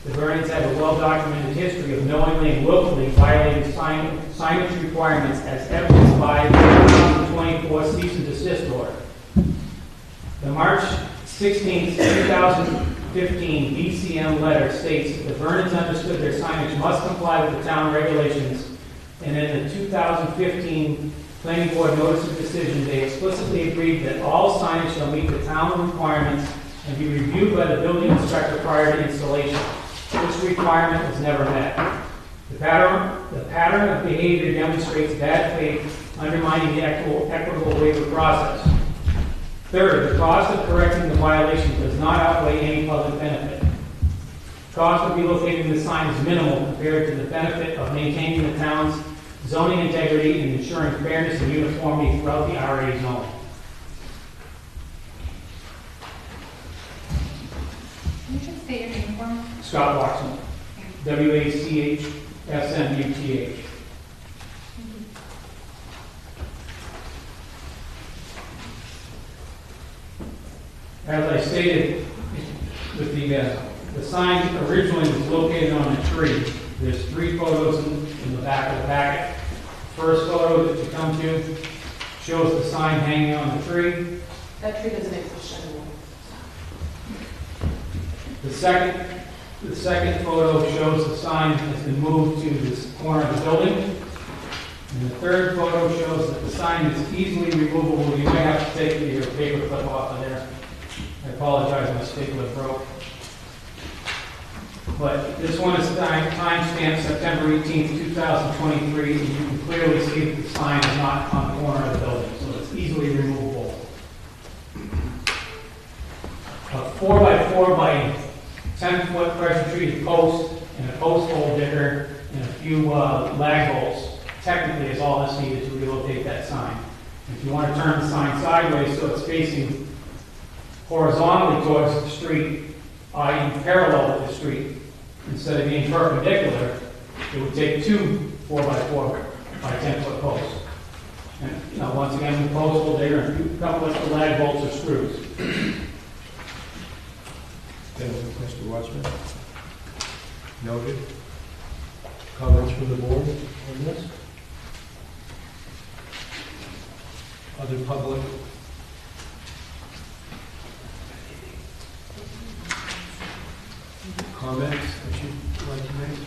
The Vernons have a well-documented history of knowingly and willfully violating signage requirements as evidenced by the 2024 cease and desist order. The March 16, 2015 BCM letter states that the Vernons understood their signage must comply with the town regulations, and in the 2015 Planning Board notice of decision, they explicitly agreed that all signage shall meet the town requirements and be reviewed by the building inspector prior to installation. This requirement was never met. The pattern of behavior demonstrates bad faith, undermining the equitable waiver process. Third, the cost of correcting the violation does not outweigh any public benefit. The cost of relocating the sign is minimal compared to the benefit of maintaining the town's zoning integrity and ensuring fairness and uniformity throughout the RA zone. Can you just state your name for me? Scott Watson, WACHSMUTH. As I stated, with the sign originally was located on a tree. There's 3 photos in the back of the packet. First photo that you come to shows the sign hanging on the tree. That tree doesn't exist anymore. The second photo shows the sign has been moved to this corner of the building. And the third photo shows that the sign is easily removable. You might have to take your paper clip off of there. I apologize, my stapler broke. But this one is time-stamped September 18th, 2023, and you can clearly see that the sign is not on the corner of the building, so it's easily removable. A 4x4 by 10-foot pressure-treated post and a post hole digger and a few lag bolts technically is all that's needed to relocate that sign. If you want to turn the sign sideways so it's facing horizontally towards the street, i.e. parallel with the street, instead of being perpendicular, it would take 2 4x4 by 10-foot posts. And once again, the post hole digger and a couple of lag bolts or screws. Mr. Watchman? Noted. Comments from the board on this? Other public? Comments that you'd like to make?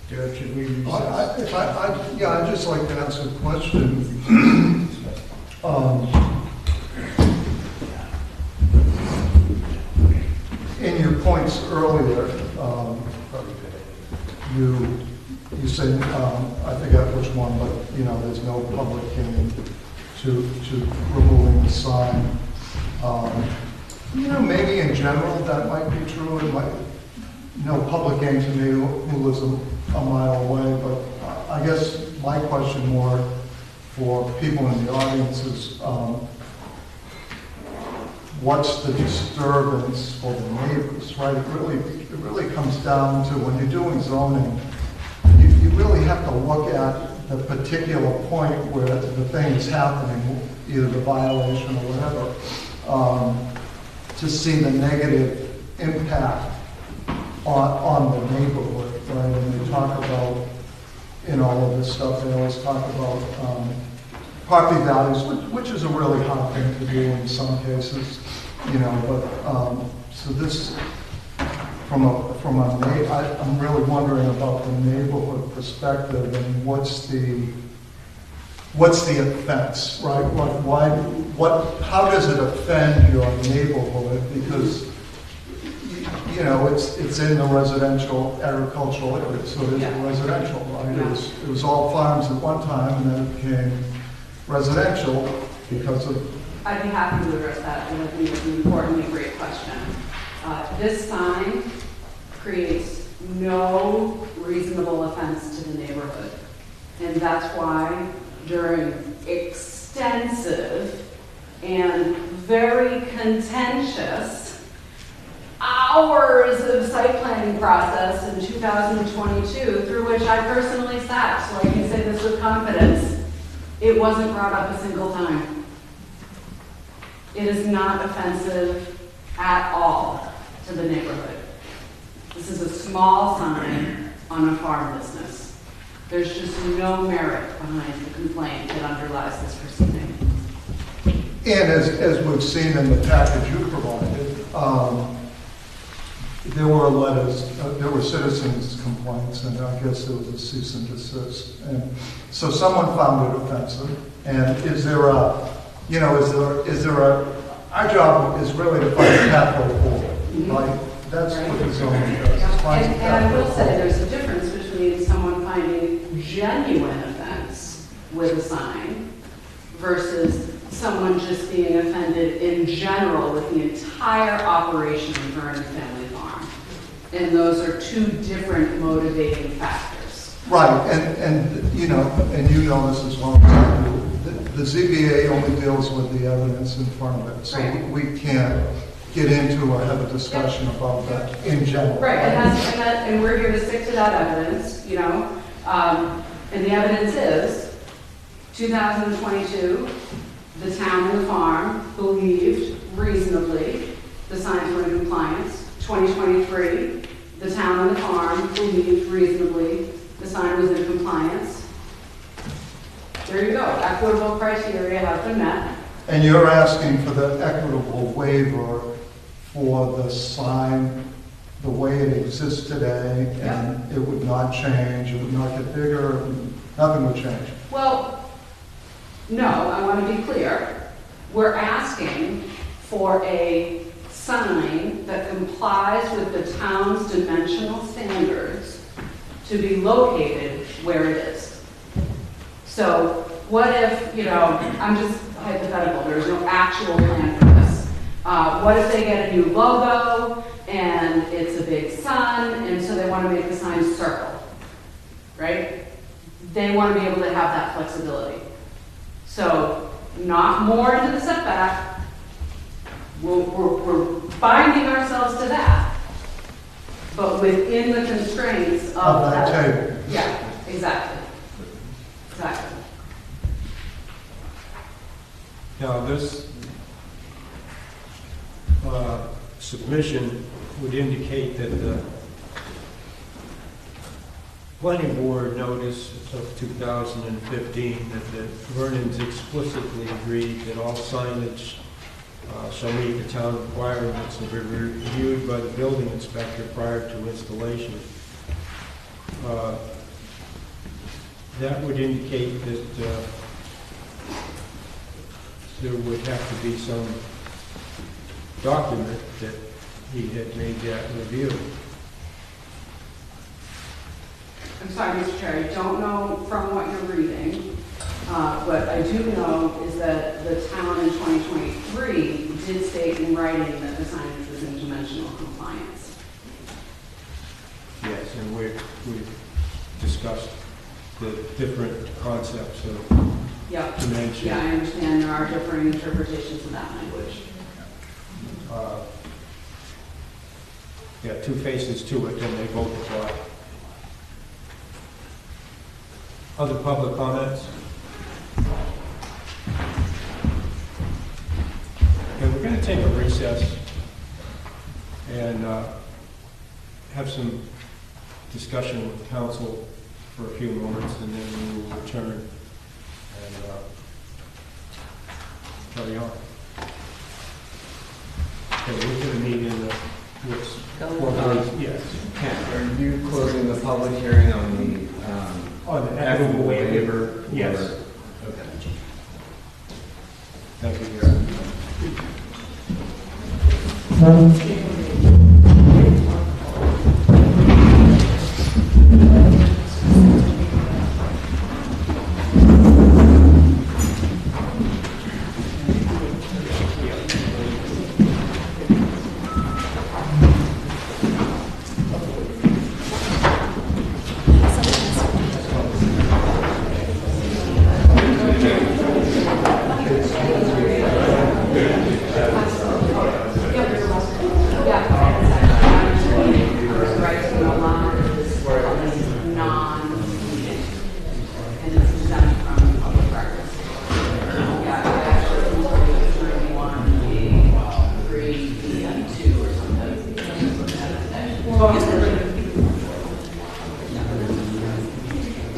Derek, should we recess? I'd just like to ask a question. In your points earlier, you you say, I forget which one, but, you know, there's no public gain to removing the sign. You know, maybe in general, that might be true. It might, no public gain to me who lives a mile away, but I guess my question more for people in the audience is, what's the disturbance for the neighbors, right? It really comes down to when you're doing zoning, you really have to look at the particular point where the thing is happening, either the violation or whatever, to see the negative impact on the neighborhood, right? And they talk about, in all of this stuff, they always talk about property values, which is a really hard thing to do in some cases, you know, but, so this, I'm really wondering about the neighborhood perspective and what's the offense, right? How does it offend your neighborhood? Because, you know, it's in the residential agricultural area, so it is residential, right? Yeah. It was all farms at one time, and then it became residential because of... I'd be happy to address that, and I think it's an important and great question. This sign creates no reasonable offense to the neighborhood. And that's why during extensive and very contentious hours of site planning process in 2022, through which I personally sat, so I can say this with confidence, it wasn't brought up a single time. It is not offensive at all to the neighborhood. This is a small sign on a farm business. There's just no merit behind the complaint that underlies this proceeding. And as we've seen in the package you provided, there were letters, there were citizens' complaints, and I guess there was a cease and desist. And so someone found it offensive. And is there a, you know, is there a, our job is really to find a pathway forward, right? That's what the zoning does. And I will say there's a difference between someone finding genuine offense with a sign versus someone just being offended in general with the entire operation of Vernon Family Farm. And those are two different motivating factors. Right, and you know this as well as I do. The ZBA only deals with the evidence in front of it, so we can't get into or have a discussion about that in general. Right, and we're here to stick to that evidence, you know. And the evidence is 2022, the town and the farm believed reasonably the signs were in compliance. 2023, the town and the farm believed reasonably the sign was in compliance. There you go. Equitable criteria have been met. And you're asking for the equitable waiver for the sign the way it exists today, and it would not change, it would not get bigger, nothing would change. Well, no, I want to be clear. We're asking for a sign that complies with the town's dimensional standards to be located where it is. So what if, you know, I'm just hypothetical, there's no actual plan for this. What if they get a new logo and it's a big sun, and so they want to make the sign circle, right? They want to be able to have that flexibility. So not more into the setback. We're binding ourselves to that, but within the constraints of that table. Yeah, exactly. Exactly. Now, this submission would indicate that the planning board notice of 2015 that the Vernon's explicitly agreed that all signage shall meet the town requirements and be reviewed by the building inspector prior to installation. That would indicate that there would have to be some document that he had made that review. I'm sorry, Mr. Chair, I don't know from what you're reading. What I do know is that the town in 2023 did state in writing that the signage was in dimensional compliance. Yes, and we've discussed the different concepts of Yep. dimension. Yeah, I understand there are differing interpretations of that language. Yeah, two faces to it, and they both apply. Other public comments? Okay, we're going to take a recess and have some discussion with council for a few moments, and then we will return and carry on. Okay, we're going to meet in the, yes. Are you closing the public hearing on the On the equitable waiver? Yes. Okay. Thank you, Gary.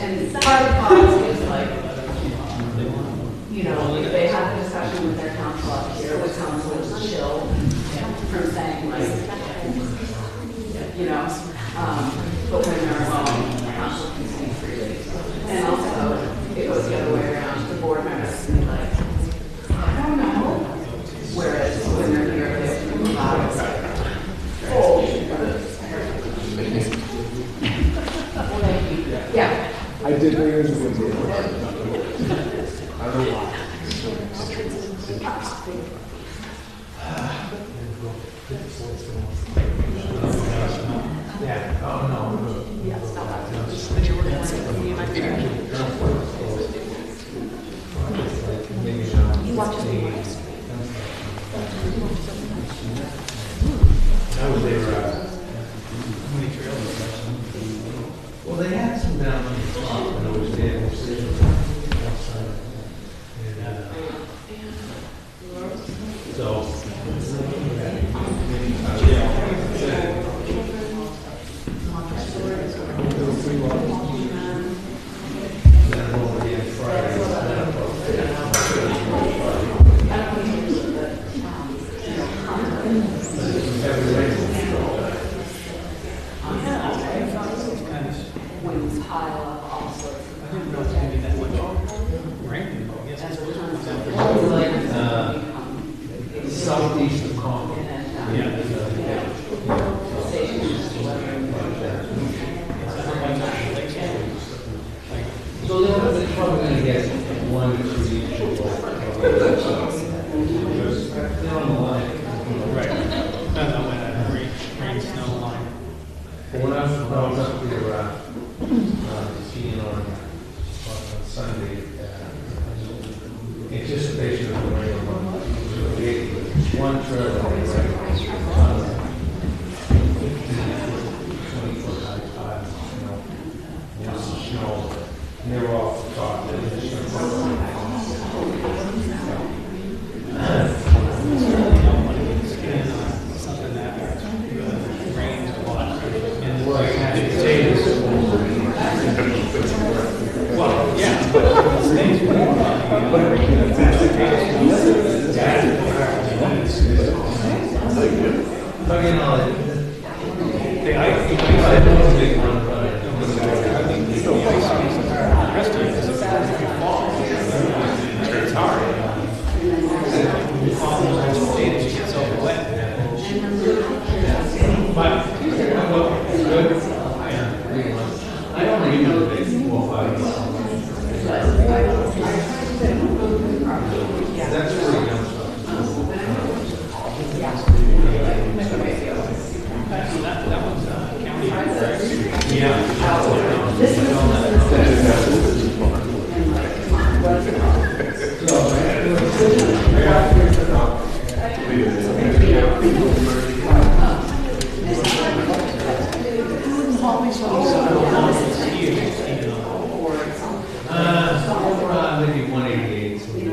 And part of the policy is like, you know, if they have a discussion with their counsel up here, with counsel is chill from saying like, you know, but when they're alone, counsel can speak freely. And also, it goes the other way around, the board members can be like, I don't know. Whereas when they're here, they're allowed to say, oh, yeah. I did bring it with me. I don't know why. Yeah. Oh, no. Yeah, stop He watches me. That was their, how many trailers? Well, they had some down on the top, and it was there. Winds pile up all sorts of. I didn't know it was going to be that much rain. Southeast of Congo. So they're probably going to get 1 or 2 inches. They're on the line. Right. Depends on when that rain snow line. When I was up here, skiing on Sunday, anticipation of the rain, one trailer, 20-foot high tide, snow, and they were off the top. Something that rains a lot. Well, yeah, but it stays warm. The ice is if you fall, it's hard. You fall in those stages, you get so wet. But, well, good. I don't know. Maybe 188. So we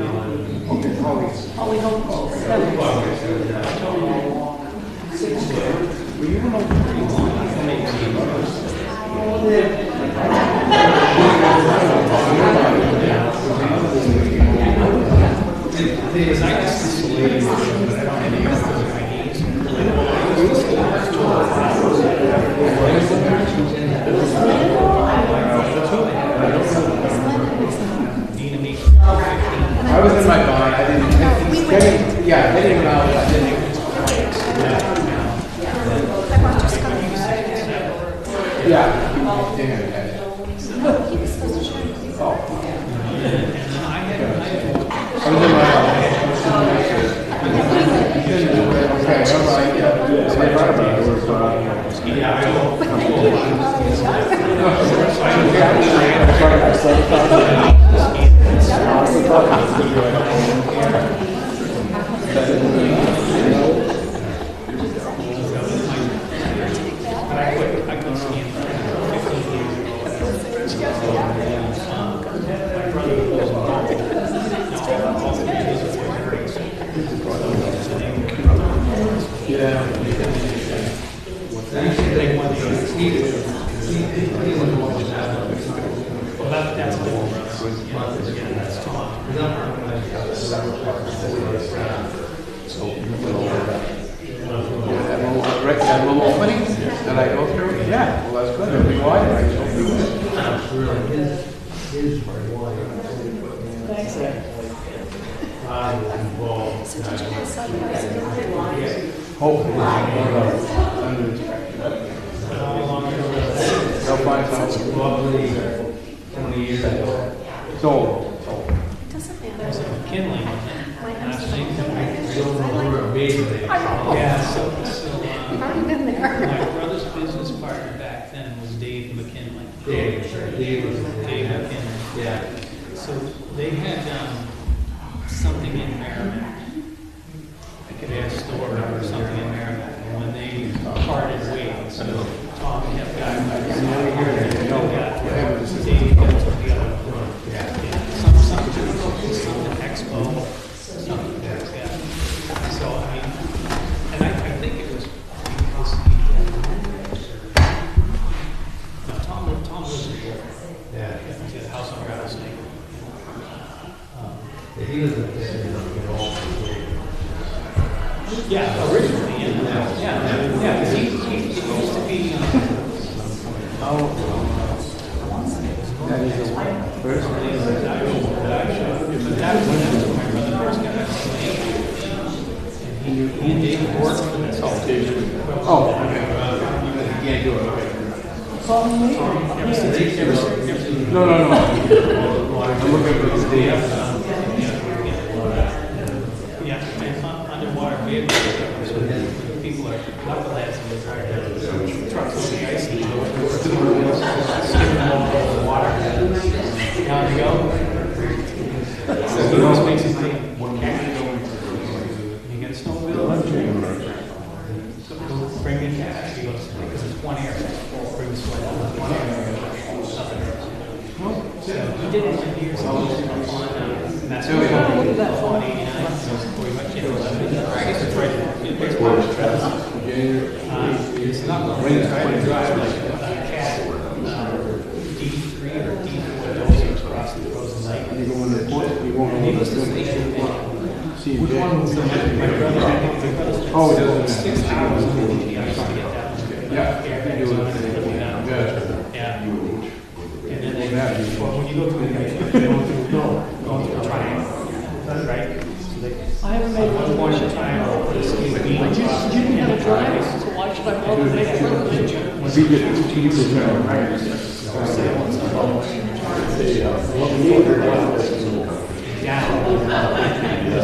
I was in my bond. I didn't even know. I didn't. Yeah. That little opening that I go through? Yeah, well, that's good. It'll be wide, right? It'll be good. Hopefully, under inspection. They'll find something. 20 years ago. It's old. McKinley. Yeah, so, I've already been there. my brother's business partner back then was Dave McKinley. Dave McKinley. Yeah. So they had something in Merrimack. They had a store or something in Merrimack. And when they parted ways, Tom kept got Dave got to the other one. Something expo. Something like that. So, I mean, and I think it was because Tom lives in here. Yeah. He had a house on Rattlesnake. He was the Yeah, originally, yeah, because he used to be, That is the first but that was when my brother first got out of he and David worked for this whole Oh, okay. You can't do it, okay. No. I'm looking for the day. Yeah, underwater vehicles, so people are knuckleheads and they drive their trucks over the ice and go skipping them over the water. Down they go. So he was basically you get a snowmobile, so bring in cash, he goes, because it's one area, bring the sled over one area. So he did it for years, and that's why on 89, so before he went to 11, I guess it's right, it's part of the travel. It's not going to try to drive like a cat, D3 or D4 dozers across the frozen lake. You go in the port, you won't. Needless to say, See which one was the my brother had? Oh, it doesn't 6 hours on the ice to get down. Yeah. Airbags on it, and down. Yeah. And then they, well, when you go through the ice, you go through a triangle, right? So they, I haven't made at one point in time, put a ski beam across the ice. so why should I bother making fun of it? Be good to you to turn, right?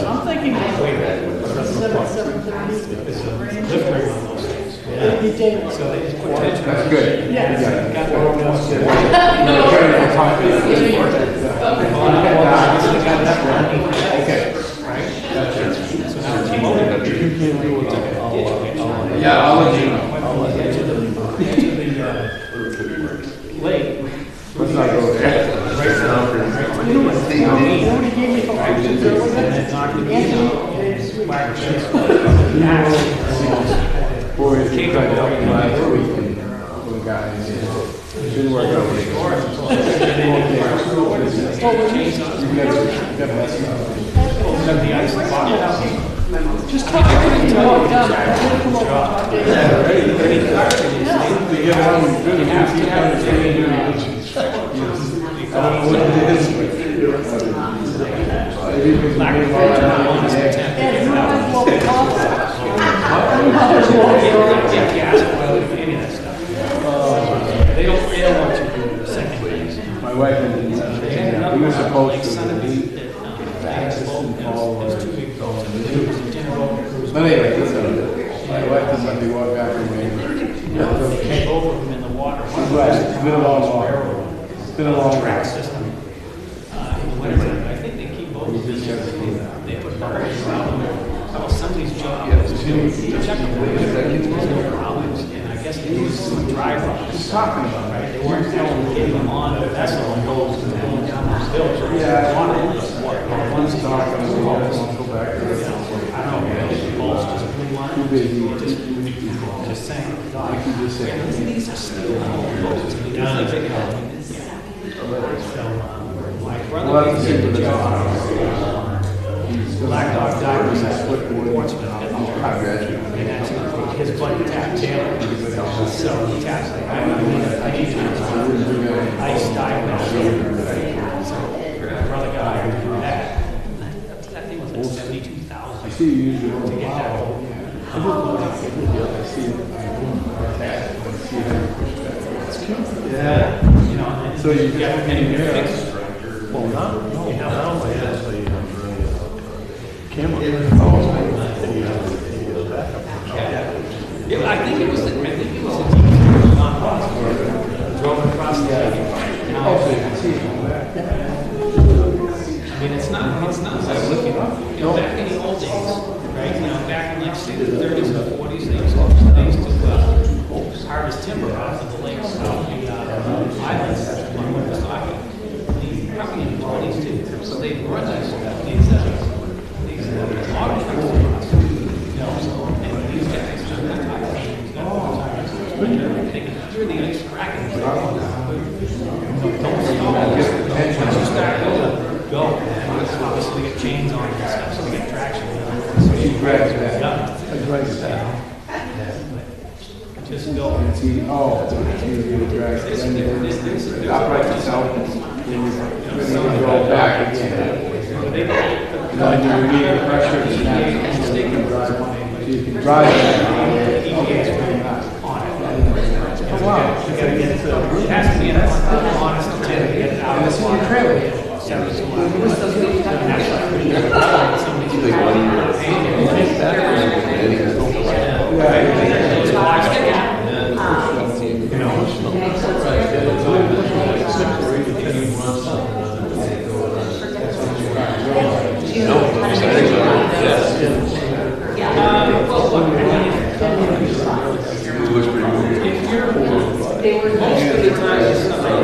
I'm thinking 7:30. It's a lift ring on those things. That's good. Yeah, I'll let you know. Let's not go there. Boys, we tried to help him last week, and one guy, didn't work out. Just talk to him. They don't want you to do the second phase. My wife and we were supposed to. But anyway, my wife and Sunday walked back from me. Both of them in the water. Right, it's been a long walk. It's been a long Track walk. system. In the winter, I think they keep both of them. They put buckets around them. Well, somebody's job is to check them. There's no problems. And I guess they use some dry rocks. Just talking about it. Right, they weren't getting them on the vessel and going down those hills. Yeah. One's Just talking, we won't go back to it. I don't know, the balls just blew one. Too busy. Just saying. I can just say. These are still boats. So, my brother Well, that's did the the job. Black Dog Divers Divers, at Portsmouth. And actually, his buddy tapped Taylor. So he taps like, I need you to ice dive now. So my brother got hired to do that. That thing was like 72,000. I see you usually. To get that whole. I see it. Yeah. You know, and So you yeah, and you can fix it. Well, not actually, camera. Yeah, I think it was a team, not us. Drove across the. Also, you can see it from back. I mean, it's not like looking up. You know, back in the old days, right? You know, back in like say the 30s and 40s, they used to harvest timber off of the lakes, off the islands. One was talking. Probably in the 20s too. So they brought these log trucks across. You know, so and these guys, I'm not talking. They can hear the ice cracking. Don't stop. Once you start go. Obviously, get chains on and stuff, so they get traction. So she grabs that. Yeah. I grab that. Just go. See, oh, she's gonna drag it. Upright itself. Then you go back again. No, and you relieve the pressure to snap. So you can drive. So you can drive it. Oh, wow. It has to be an honest attempt to get it out. And it's in the trailer. They were Most of the time, it's not like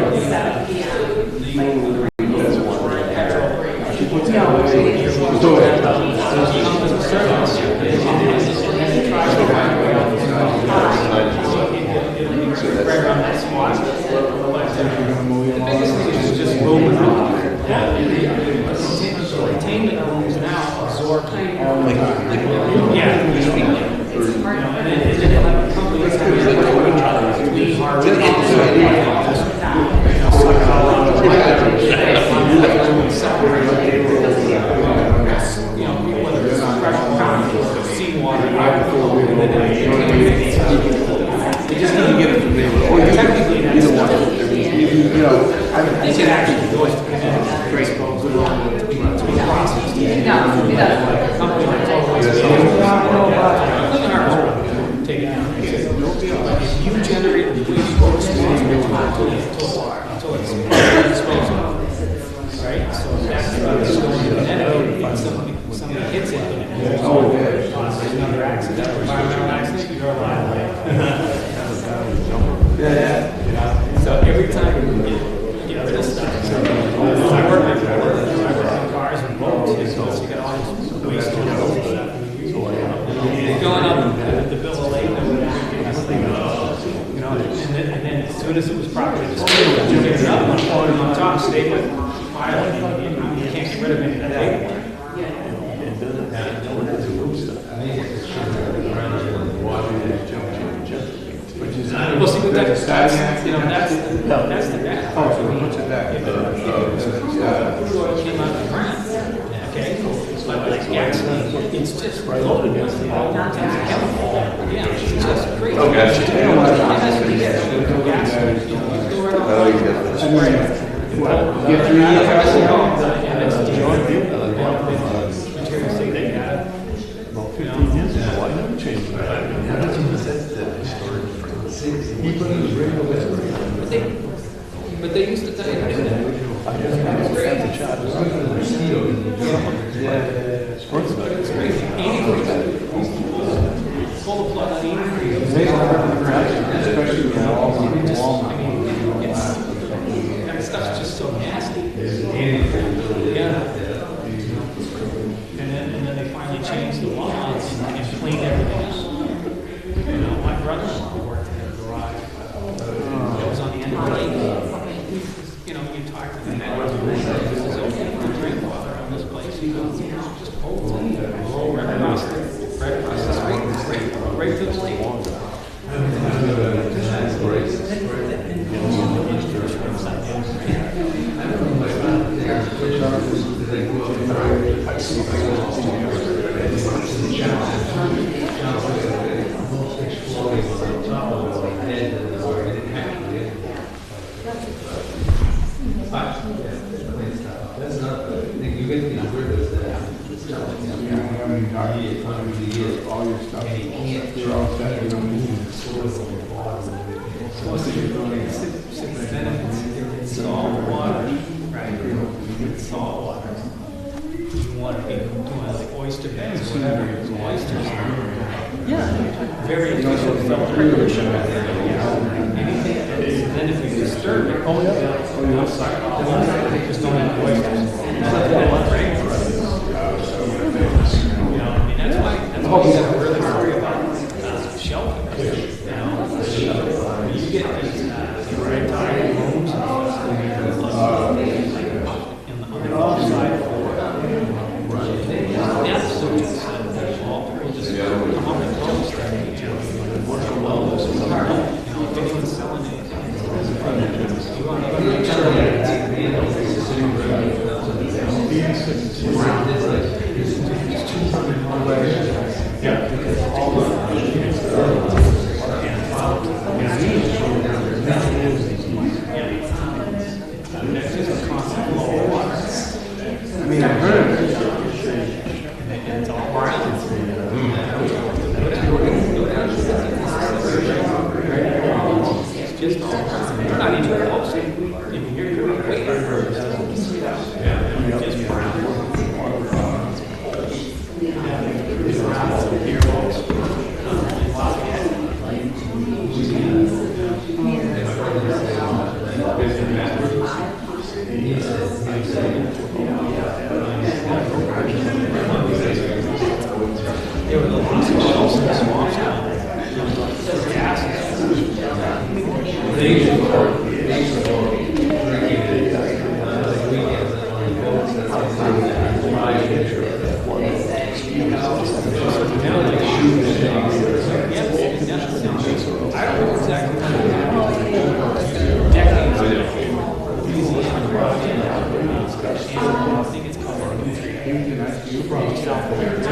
containment rooms now absorb. Seawater. They just need to get it from there. Technically, that's not. They should actually go to great boats. To be processed. No, it doesn't. Company that's always. Clean Harbors, take it down. until it's disposed of. Right? So if that's going to then somebody hits it, and it causes another accident, or environmental accident, you're liable. So every time you get rid of stuff, I work on cars and boats, so you got all this waste on the boat stuff. Going up the bill of lading, and then as soon as it was properly disposed, you pick it up and put it on top, stay with pilot, you can't get rid of any of that paperwork. Well, see, but that's the bad. Oh, so what's it back? Crude oil came out of the ground, okay? But like gasoline, it's just loaded with all kinds of chemicals. Yeah, it's just crazy. Oh, gotcha. That's what you get. Gasoline, you go right on the spray. Well, you have 3 years. And it's materials they got. About 15 years ago, I never changed that. He put in his radio But they used to tell you that. It's crazy. 80 pull the plug on 80 especially with Walmart. That stuff's just so nasty. Yeah. And then they finally changed the laws and cleaned everything up. You know, my brother-in-law worked in a garage. It was on the end of the lake. You know, you talk to the neighbor, this is okay to drink water on this place. He goes, you know, just hold it. Roll right across the street, right to the lake. That's not, you get these rivers that All your stuff. You're all set, you don't need it. It's salt water, right? It's salt water. You want to be doing like oyster beds, whatever, oysters. Yeah. Very efficient filtration. Anything, and then if you disturb it, just don't have oysters. You know, I mean, that's why you got to really worry about shelter. You know, you get these red tire homes on the outside floor. That's so just alter, just come up and tell us that, you know, well, this is hard, you know, if anyone's selling it, you want to make sure that that's just a constant flow of water. I mean, I heard it. And it's all brown. It's just all brown. You're not even close. I mean, you're way over. Yeah, just brown. There were lots of shells in the swamps down there. I don't know exactly decades ago. I think it's called from South America.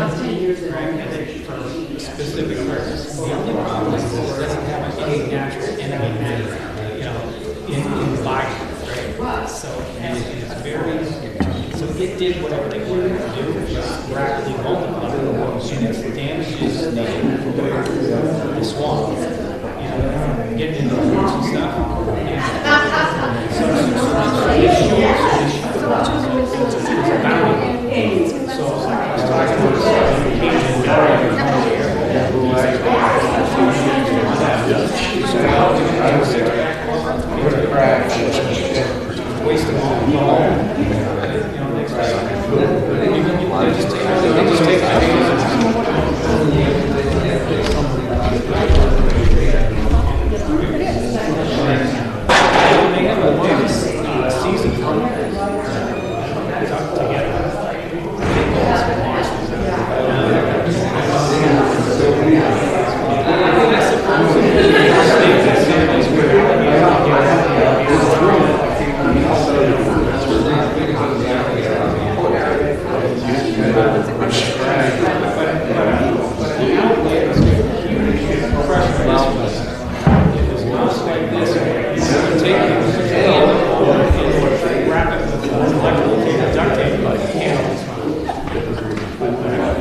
For specific purpose. The only problem is that it doesn't have any natural enemy, you know, in the body, right? So it's very, so it did whatever they wanted to do, rapidly multiply, and it damages the swamp, you know, getting into the roots and stuff. And trash. Wasting all the next time. Just take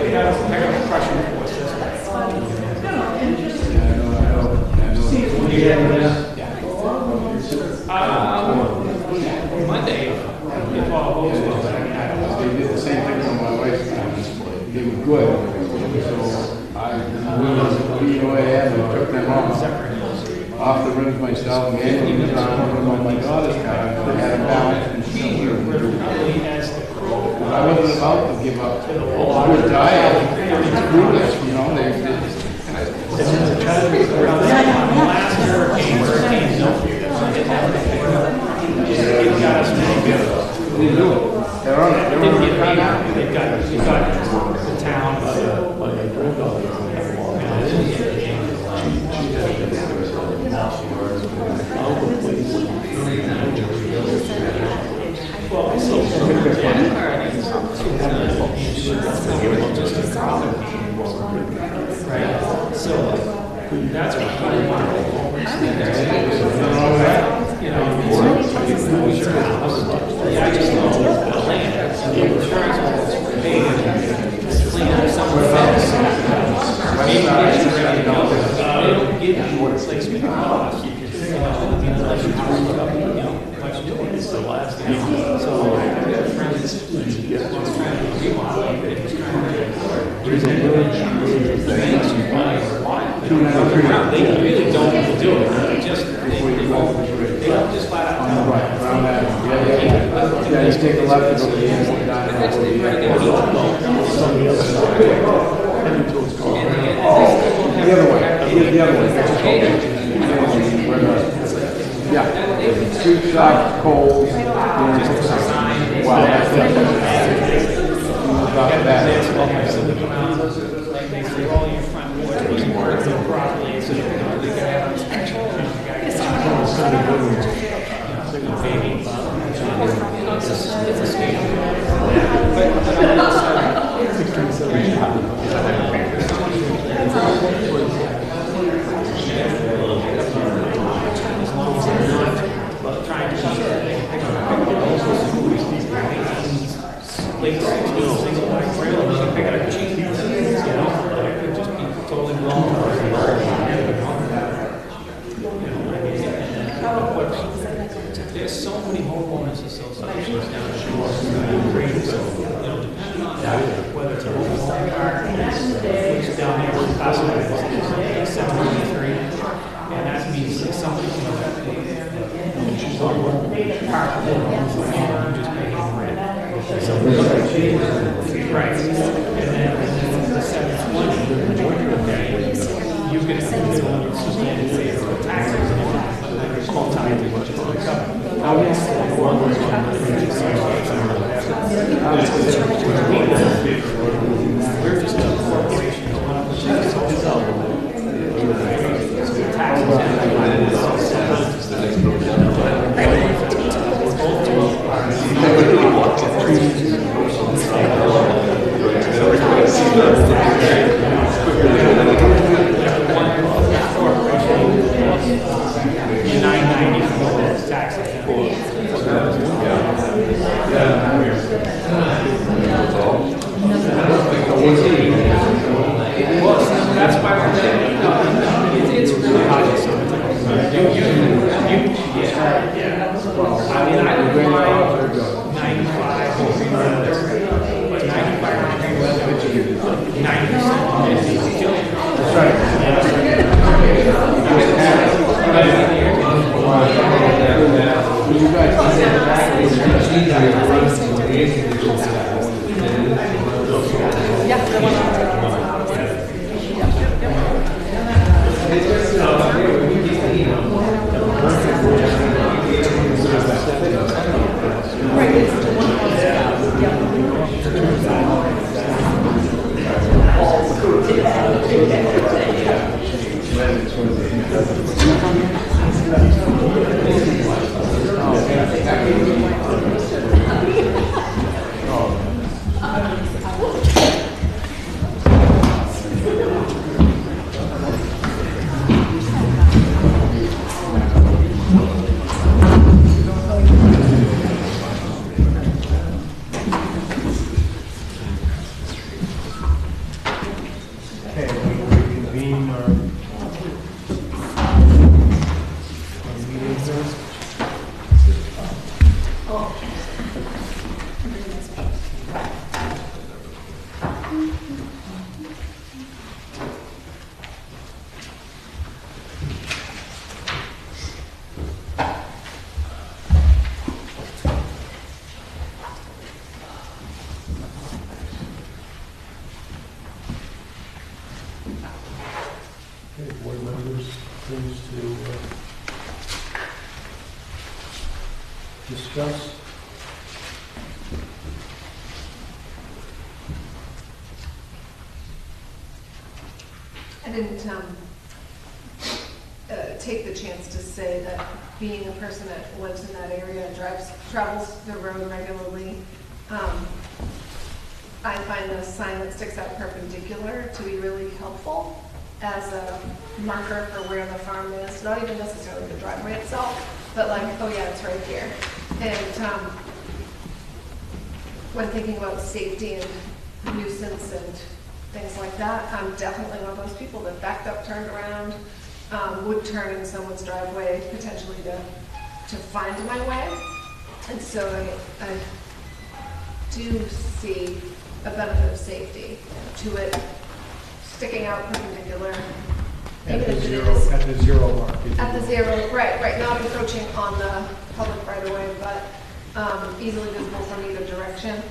They have a season Monday, if all goes well. They did the same thing on my wife's time. They were good. So we went ahead and took them off the rims myself, manually was on my daughter's car. I had a balance and she was I wasn't about to give up. I was tired. Screw this, you know, they Last hurricane, it got us many good. They're on it. Didn't get me out. It got the town. Right. So that's what I want. You know, I just know the land, the insurance was paid, clean up somewhere else. Maybe it's ready to go. They don't give you replacement cost. Unless you house it up, much doing it's the last thing. So, friends, was trying to remodel it, was trying to they really don't do it. They just, they don't just flat out tell them. Yeah, you take a left and go to the end. The other way. Yeah. Street shop, Coles. Wow, that's They say all your front doors was worked properly, so they can have inspection. It's a scale. As long as they're not trying to cheat, they can pick up late 60s, single wide trailer, they can pick up cheap, it could just be totally blown. There's so many homeowners associations down the shore, depending on whether it's a home park, which down there with Casa, it's 793, and that means like somebody, park, just pay rent. Right, and then the 720, okay, you can substantiate the taxes, small time to cover. Now, it's we're just a corporation, which is that's why we're saying, it's really hard. Yeah. I mean, I don't mind 95 degree weather, but 95 degree weather, 90% humidity is killing. That's right. Okay, we reconvene our meeting here. Okay, board members, things to discuss. I didn't take the chance to say that being a person that lives in that area and travels the road regularly, I find the sign that sticks out perpendicular to be really helpful as a marker for where the farm is, not even necessarily the driveway itself, but like, oh yeah, it's right here. And when thinking about safety and nuisance and things like that, I'm definitely one of those people that backed up, turned around, would turn in someone's driveway potentially to find my way. And so I do see a benefit of safety to it sticking out perpendicular. At even the if it zero, is- at the zero mark. if you At the will. zero, right, not encroaching on the public right of way, but easily visible from either direction,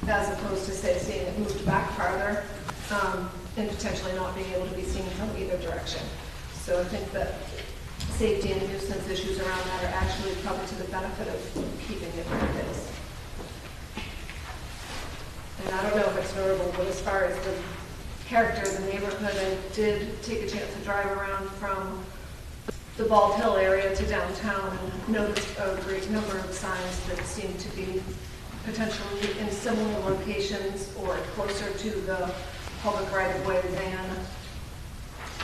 as opposed to say seeing it moved back farther, and potentially not being able to be seen from either direction. So I think that safety and nuisance issues around that are actually probably to the benefit of keeping it where it is. And I don't know if it's notable, but as far as the character of the neighborhood, I did take a chance to drive around from the Bald Hill area to downtown and noticed a great number of signs that seem to be potentially in similar locations or closer to the public right-of-way than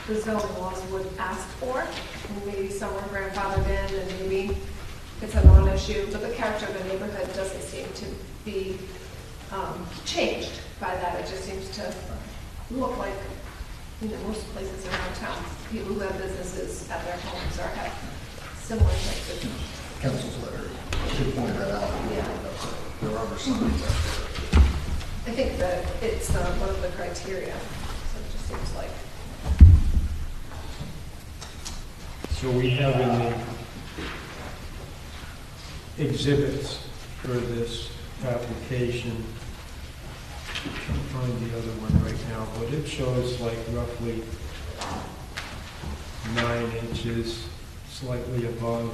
the zoning laws would ask for. And maybe some were grandfathered in and maybe it's a non-issue, but the character of the neighborhood doesn't seem to be changed by that. It just seems to look like, most places around town, people who have businesses at their homes or have similar types of. Council's letter should point that out. Yeah. There are other signs out there. I think that it's one of the criteria, so it just seems like. So we have in the exhibits for this application, I can't find the other one right now, but it shows like roughly 9 inches, slightly above.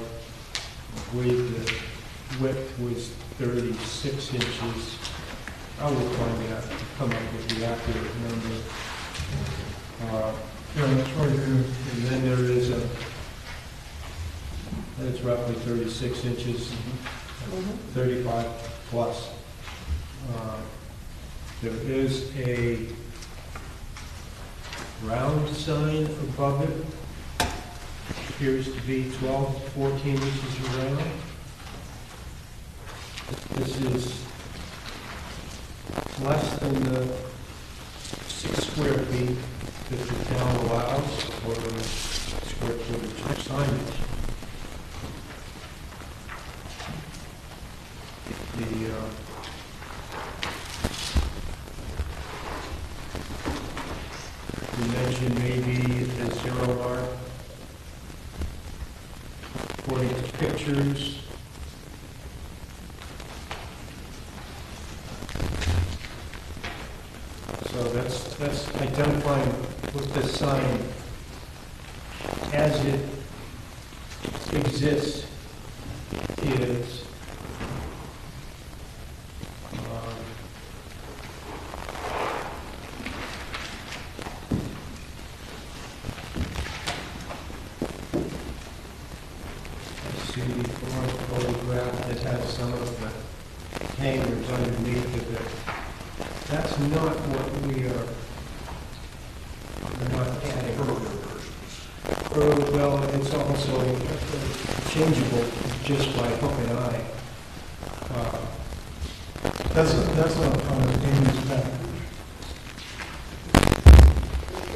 I believe the width was 36 inches. I will find out, come up with the accurate number. Yeah, that's right there. And then there is it's roughly 36 inches, 35 plus. There is a round sign above it. Appears to be 12 to 14 inches around. This is less than the 6 square feet that the town allows for the square footage of signage. You mentioned maybe the zero mark. According to pictures, pictures. So that's identifying what the sign as it exists is. I see one photograph that has some of the hangers underneath of it. That's not what we are not adding. Well, it's also changeable just by hook and eye. That's not part of Amy's package.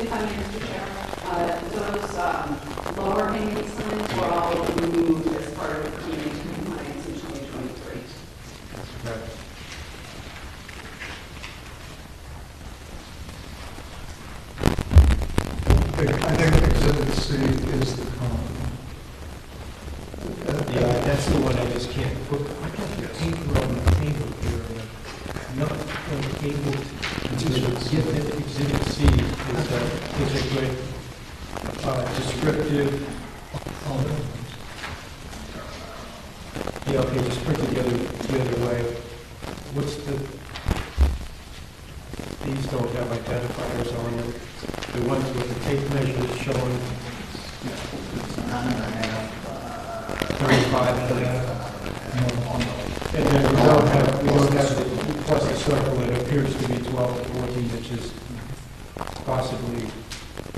If I may, Mr. Chair, those lower hanging signs were all removed as part of the community compliance in 2023. I think Exhibit C is the common. Yeah, that's the one I just can't put, I got the paper on the table here, and I'm not able to get that Exhibit C is a good descriptive. Yeah, okay, just print it the other way. What's these don't have identifiers on them. The ones with the tape measures showing 35 and a half. And then we don't have the, plus the circle, it appears to be 12 to 14 inches, possibly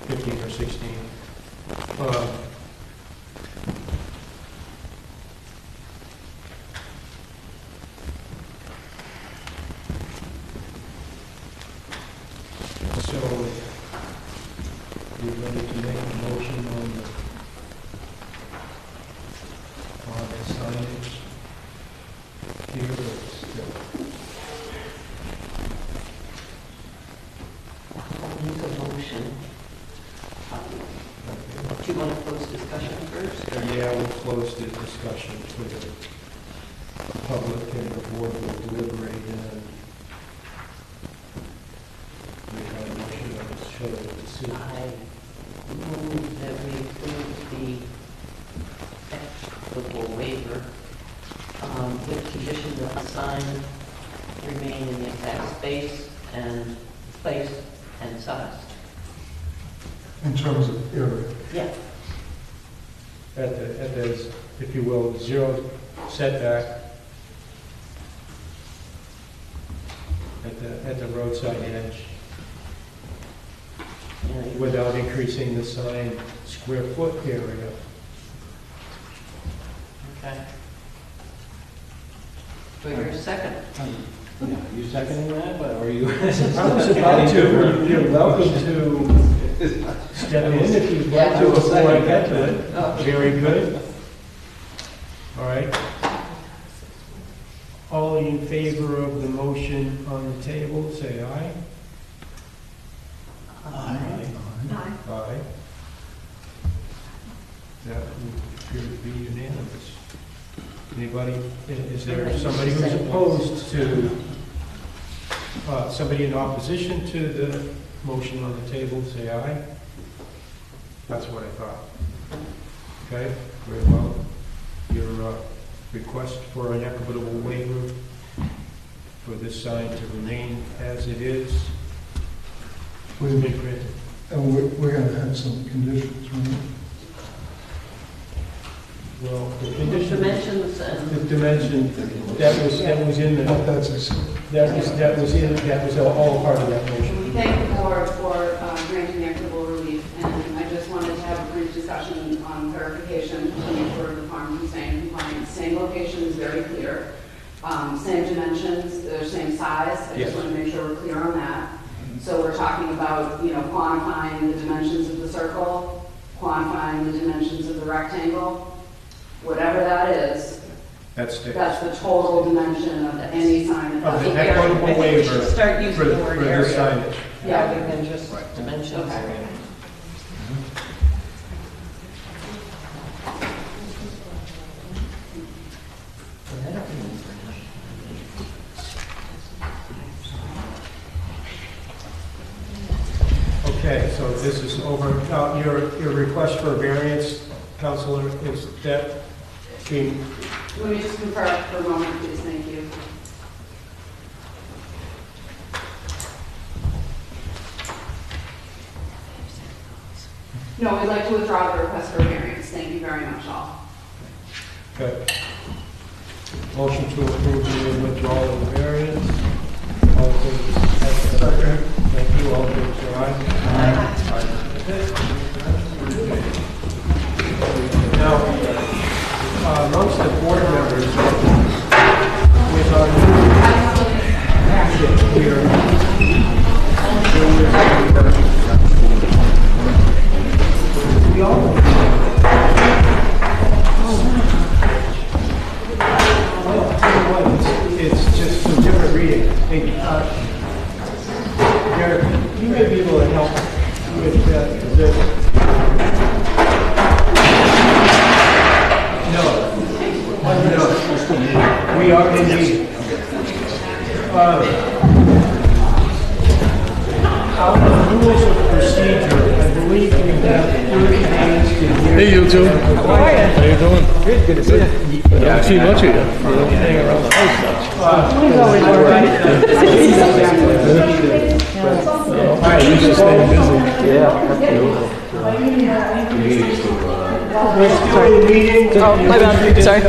15 or 16. So, we're ready to make a motion on the signage here. Need a motion. Do you want to close discussion first? Yeah, we'll close the discussion for the public and the board will deliberate and we have a motion on this show to see. I move that we approve the equitable waiver with condition that the sign remain in the exact space and place and size. In terms of area. Yeah. At the, if you will, zero setback at the roadside edge without increasing the sign square foot area. Okay. Do I hear a second? Are you seconding that, or are you? I was about to, you're welcome to step in if you'd like to before I get to it. Very good. All right. All in favor of the motion on the table, say aye. Aye. Aye. That would appear to be unanimous. Anybody, is there somebody who's opposed to, somebody in opposition to the motion on the table, say aye? That's what I thought. Okay, very well. Your request for an equitable waiver for this sign to remain as it is has been granted. And we're going to have some conditions, right? Well, the condition, Dimensions and. the dimension, that was in the, that was all part of that motion. We thank the board for granting the equitable relief, and I just wanted to have a brief discussion on clarification to make sure the farm is staying compliant. Same location is very clear, same dimensions, the same size. I Yes. just want to make sure we're clear on that. So we're talking about, quantifying the dimensions of the circle, quantifying the dimensions of the rectangle, whatever that is. That's That's the total dimension of any sign. of the equitable waiver Start using the for word the area. signage. Yeah. Rather than just dimensions. Okay. Okay, so this is over. Your request for a variance, Counselor, is that being, Let me just confirm for a moment, please, thank you. No, we'd like to withdraw the request for a variance. Thank you very much, all. okay. Motion to approve the withdrawal of the variance. All in favor? Thank you. All in favor, say aye. Now, amongst the board members, with our new packet here, we all, well, I'll tell you what, it's just a different reading. Hey, Derek, you may be able to help with this. No, we are indeed. Our rules of procedure, I believe we have 30 days to hear. Hey, you two. How are you? How you doing? Good to see you. I haven't seen much of you. You don't hang around the house much. He's always working. Hi, you just staying busy. Yeah, absolutely. We're still in the meeting. Oh, my bad. Sorry.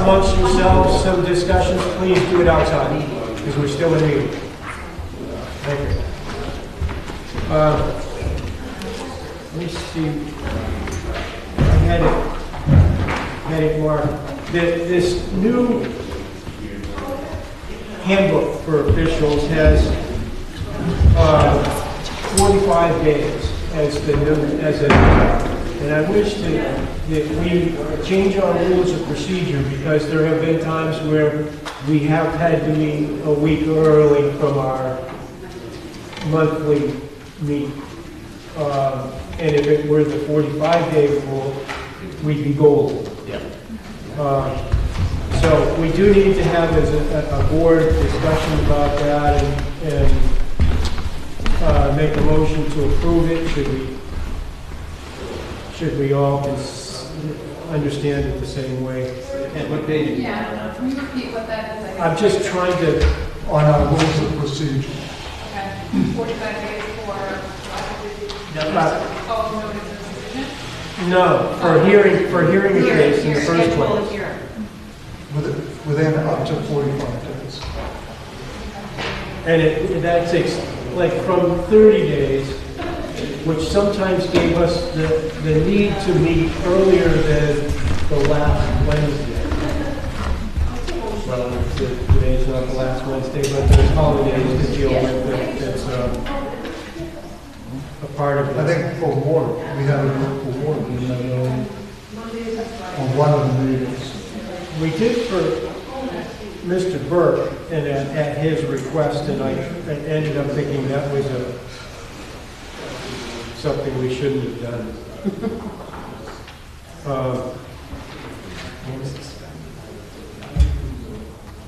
Amongst yourselves, some discussions, please do it outside, because we're still in the meeting. Thank you. Let me see. I had it marked. This new handbook for officials has 45 days as the new, and I wish that we change our rules of procedure, because there have been times where we have had to meet a week early from our monthly meet. And if it were the 45-day rule, we'd be golden. So we do need to have as a board discussion about that and make a motion to approve it. Should we all understand it the same way? And what page? Yeah, can you repeat what that is? I'm just trying to, On our rules of procedure. Okay, 45 days for, notice of decision? no, for hearing a case in the first place. Within up to 45 days. And that takes, like, from 30 days, which sometimes gave us the need to meet earlier than the last Wednesday. Well, today's not the last Wednesday, but there's holidays to deal with that's a part of it. I think for water, we had a group for water, we had on one of the meetings. We did for Mr. Burke, and at his request, and I ended up thinking that was something we shouldn't have done.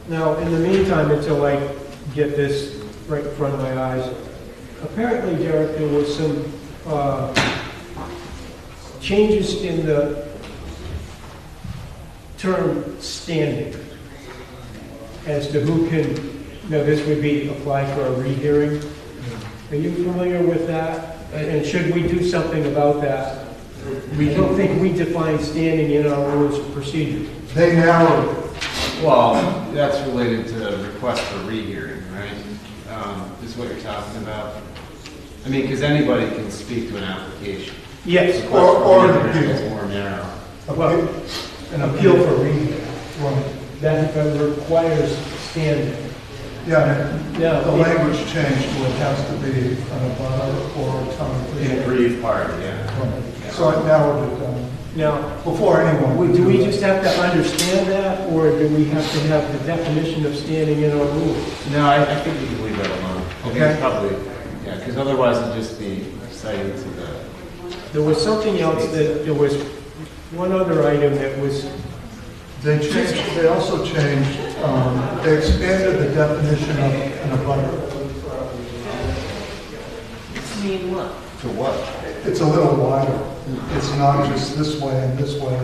Now, in the meantime, until I get this right in front of my eyes, apparently, Derek, there was some changes in the term standing as to who can, this would be apply for a rehearing. Are you familiar with that? And should we do something about that? We don't think we define standing in our rules of procedure. They narrowed it. Well, that's related to the request for rehearing, right? Is what you're talking about? I mean, because anybody can speak to an application. Yes. Or an appeal. It's more narrow. Well, an appeal for rehearing. That requires standing. Yeah, Yeah. the language changed to it has to be an abutter or a town In a official. brief part, yeah. So it narrowed it down. Now, Before anyone. do we just have to understand that, or do we have to have the definition of standing in our rules? No, I think you can leave that alone. I think Okay. it's probably, yeah, because otherwise it'd just be cited to the. There was something else there was one other item that was, They also changed, they expanded the definition of an abutter. mean what? To what? It's a little wider. It's not just this way and this way,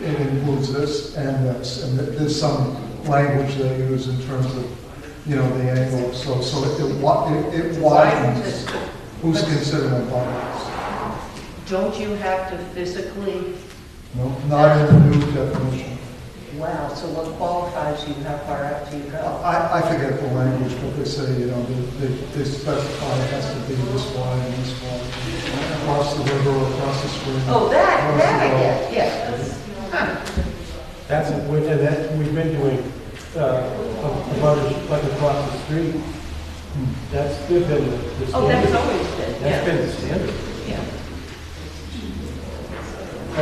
it includes this and this. And there's some language they use in terms of, the angle, so it widens who's considered a bump. Don't you have to physically, No, not in the new definition. wow, so what qualifies you, how far out do you go? I forget the language, but they say, they specify it has to be this wide and this wide, across the river, across the stream. Oh, that across I the road. get, yes. Huh. That's, and that, we've been doing, about like across the street. That's been the standard. Oh, that's always been, That's yeah. been the standard. Yeah.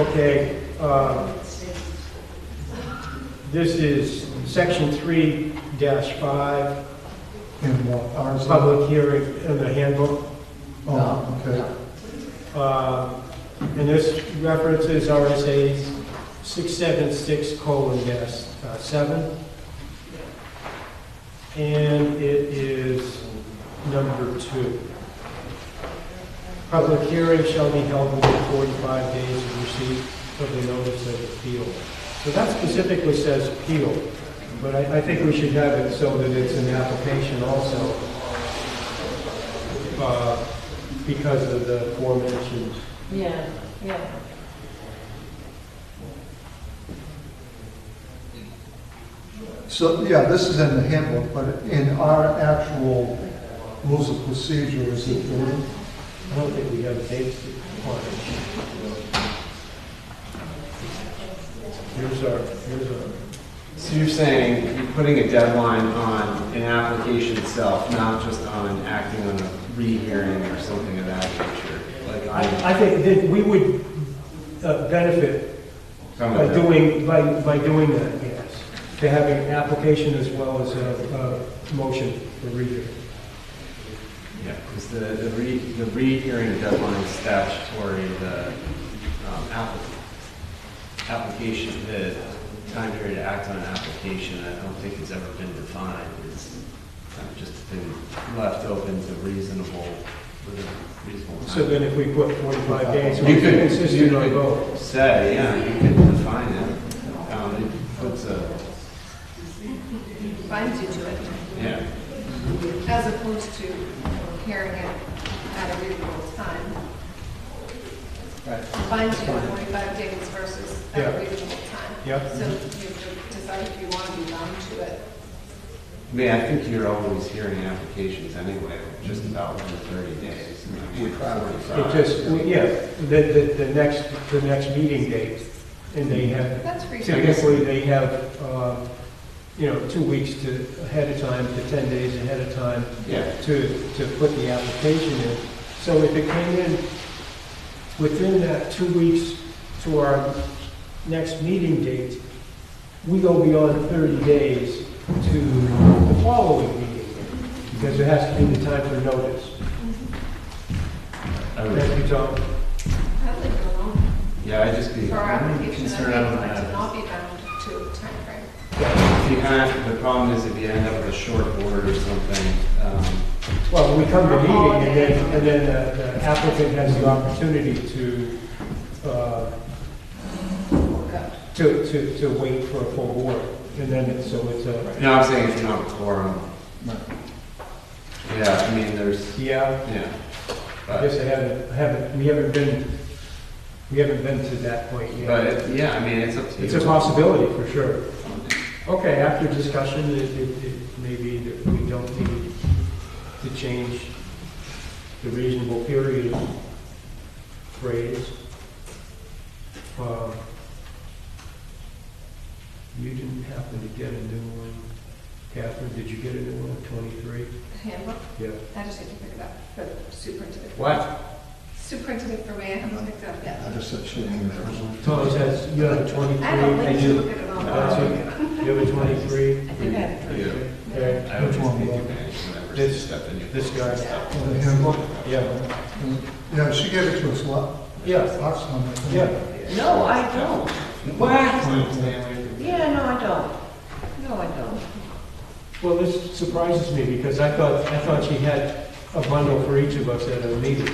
Okay, this is section 3-5, In what, ours? public hearing in the handbook. Oh, okay. And this references RSA 676:7. And it is number 2. Public hearing shall be held within 45 days of receipt of the notice of appeal. So that specifically says appeal, but I think we should have it so that it's an application also, because of the aforementioned. Yeah, yeah. So, yeah, this is in the handbook, but in our actual rules of procedure, is it 30? I don't think we have dates on it. Here's our. So you're saying you're putting a deadline on an application itself, not just on acting on a rehearing or something of that nature? Like I think that we would benefit by doing that, yes. To having an application as well as a motion for rehearing. Yeah, because the rehearing deadline is statutory, the application, the time period to act on an application, I don't think has ever been defined. It's kind of just been left open to reasonable time. So then if we put 45 days, You we could, could consistent on both. say, yeah, you could define it. It puts a, Binds you to it, yeah. as opposed to hearing it at a reasonable time. Binds you to 45 days versus at Yeah. a reasonable time. Yep. So you have to decide if you want to be bound to it. I mean, I think you're always hearing applications anyway, just about within 30 days. I mean, It 45. just, the next meeting date, and they have, That's reasonable. typically they have, 2 weeks ahead of time to 10 days ahead of time Yeah. to put the application in. So if it came in within that 2 weeks to our next meeting date, we go beyond 30 days to the following meeting, because it has to be the time for notice. Thank you, Tom. I'd like to go on Yeah, I just be for our application, concerned I'd on like to that. not be bound to a timeframe. If you the problem is if you end up with a short board or something, Well, we come to meeting, and then the applicant has the opportunity to wait for a full board, and then it's a. I'm saying if you're not a quorum. Yeah, I mean, there's, Yeah, yeah. I guess we haven't been to that point yet. But, yeah, I mean, it's up to you. It's a possibility, for sure. Okay, after discussion, it may be that we don't need to change the reasonable period phrase. You didn't happen to get a new one. Catherine, did you get a new one, 23? Handbook, Yeah. I just need to pick it up for the superintendent. What? Superintendent for me, I haven't picked it up yet. I just said she didn't hear it. Tom says you have a 23. I don't and like to you- look at it on. That's it. You have a 23. I think I have Yeah. Okay. I would Which just one? think you manage whenever This- step in. this guy. The handbook? Yeah. Yeah, she gave it to us Yeah. last time, I think. Yeah. No, I don't. What? Yeah, no, I don't. No, I don't. Well, this surprises me because I thought she had a bundle for each of us at a meeting.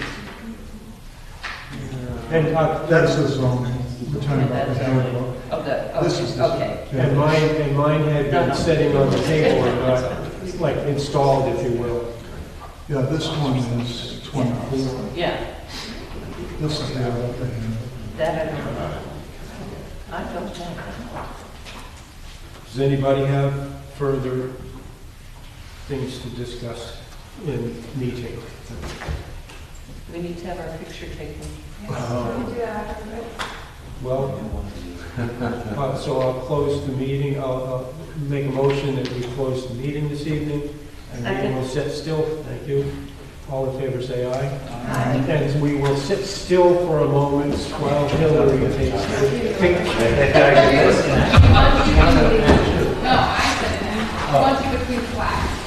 And, That's the zoning, we're talking about the That's handbook. This is the- Okay. and mine had been sitting on the table and got, like, installed, if you will. Yeah, this one is 24. Yeah, This is the other thing. that I don't know. I don't know. Does anybody have further things to discuss in meeting? We need to have our picture taken. Well, so I'll close the meeting, I'll make a motion that we close the meeting this evening, and we will sit still, thank you. All in favor, say aye. Aye. And we will sit still for a moment while Hillary takes the picture. No, I said that. I want you between flags.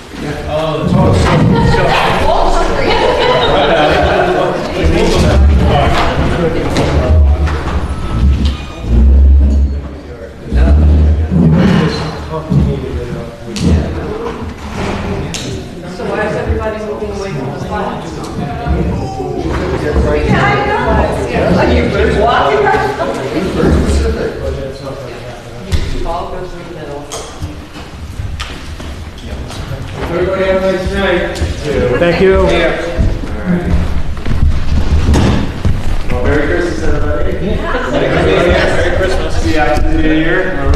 So why is everybody moving away from the flags? All goes in the middle. Everybody have a nice night. Thank you. All right. Well, Merry Christmas, everybody. Merry Christmas. See you after the new year.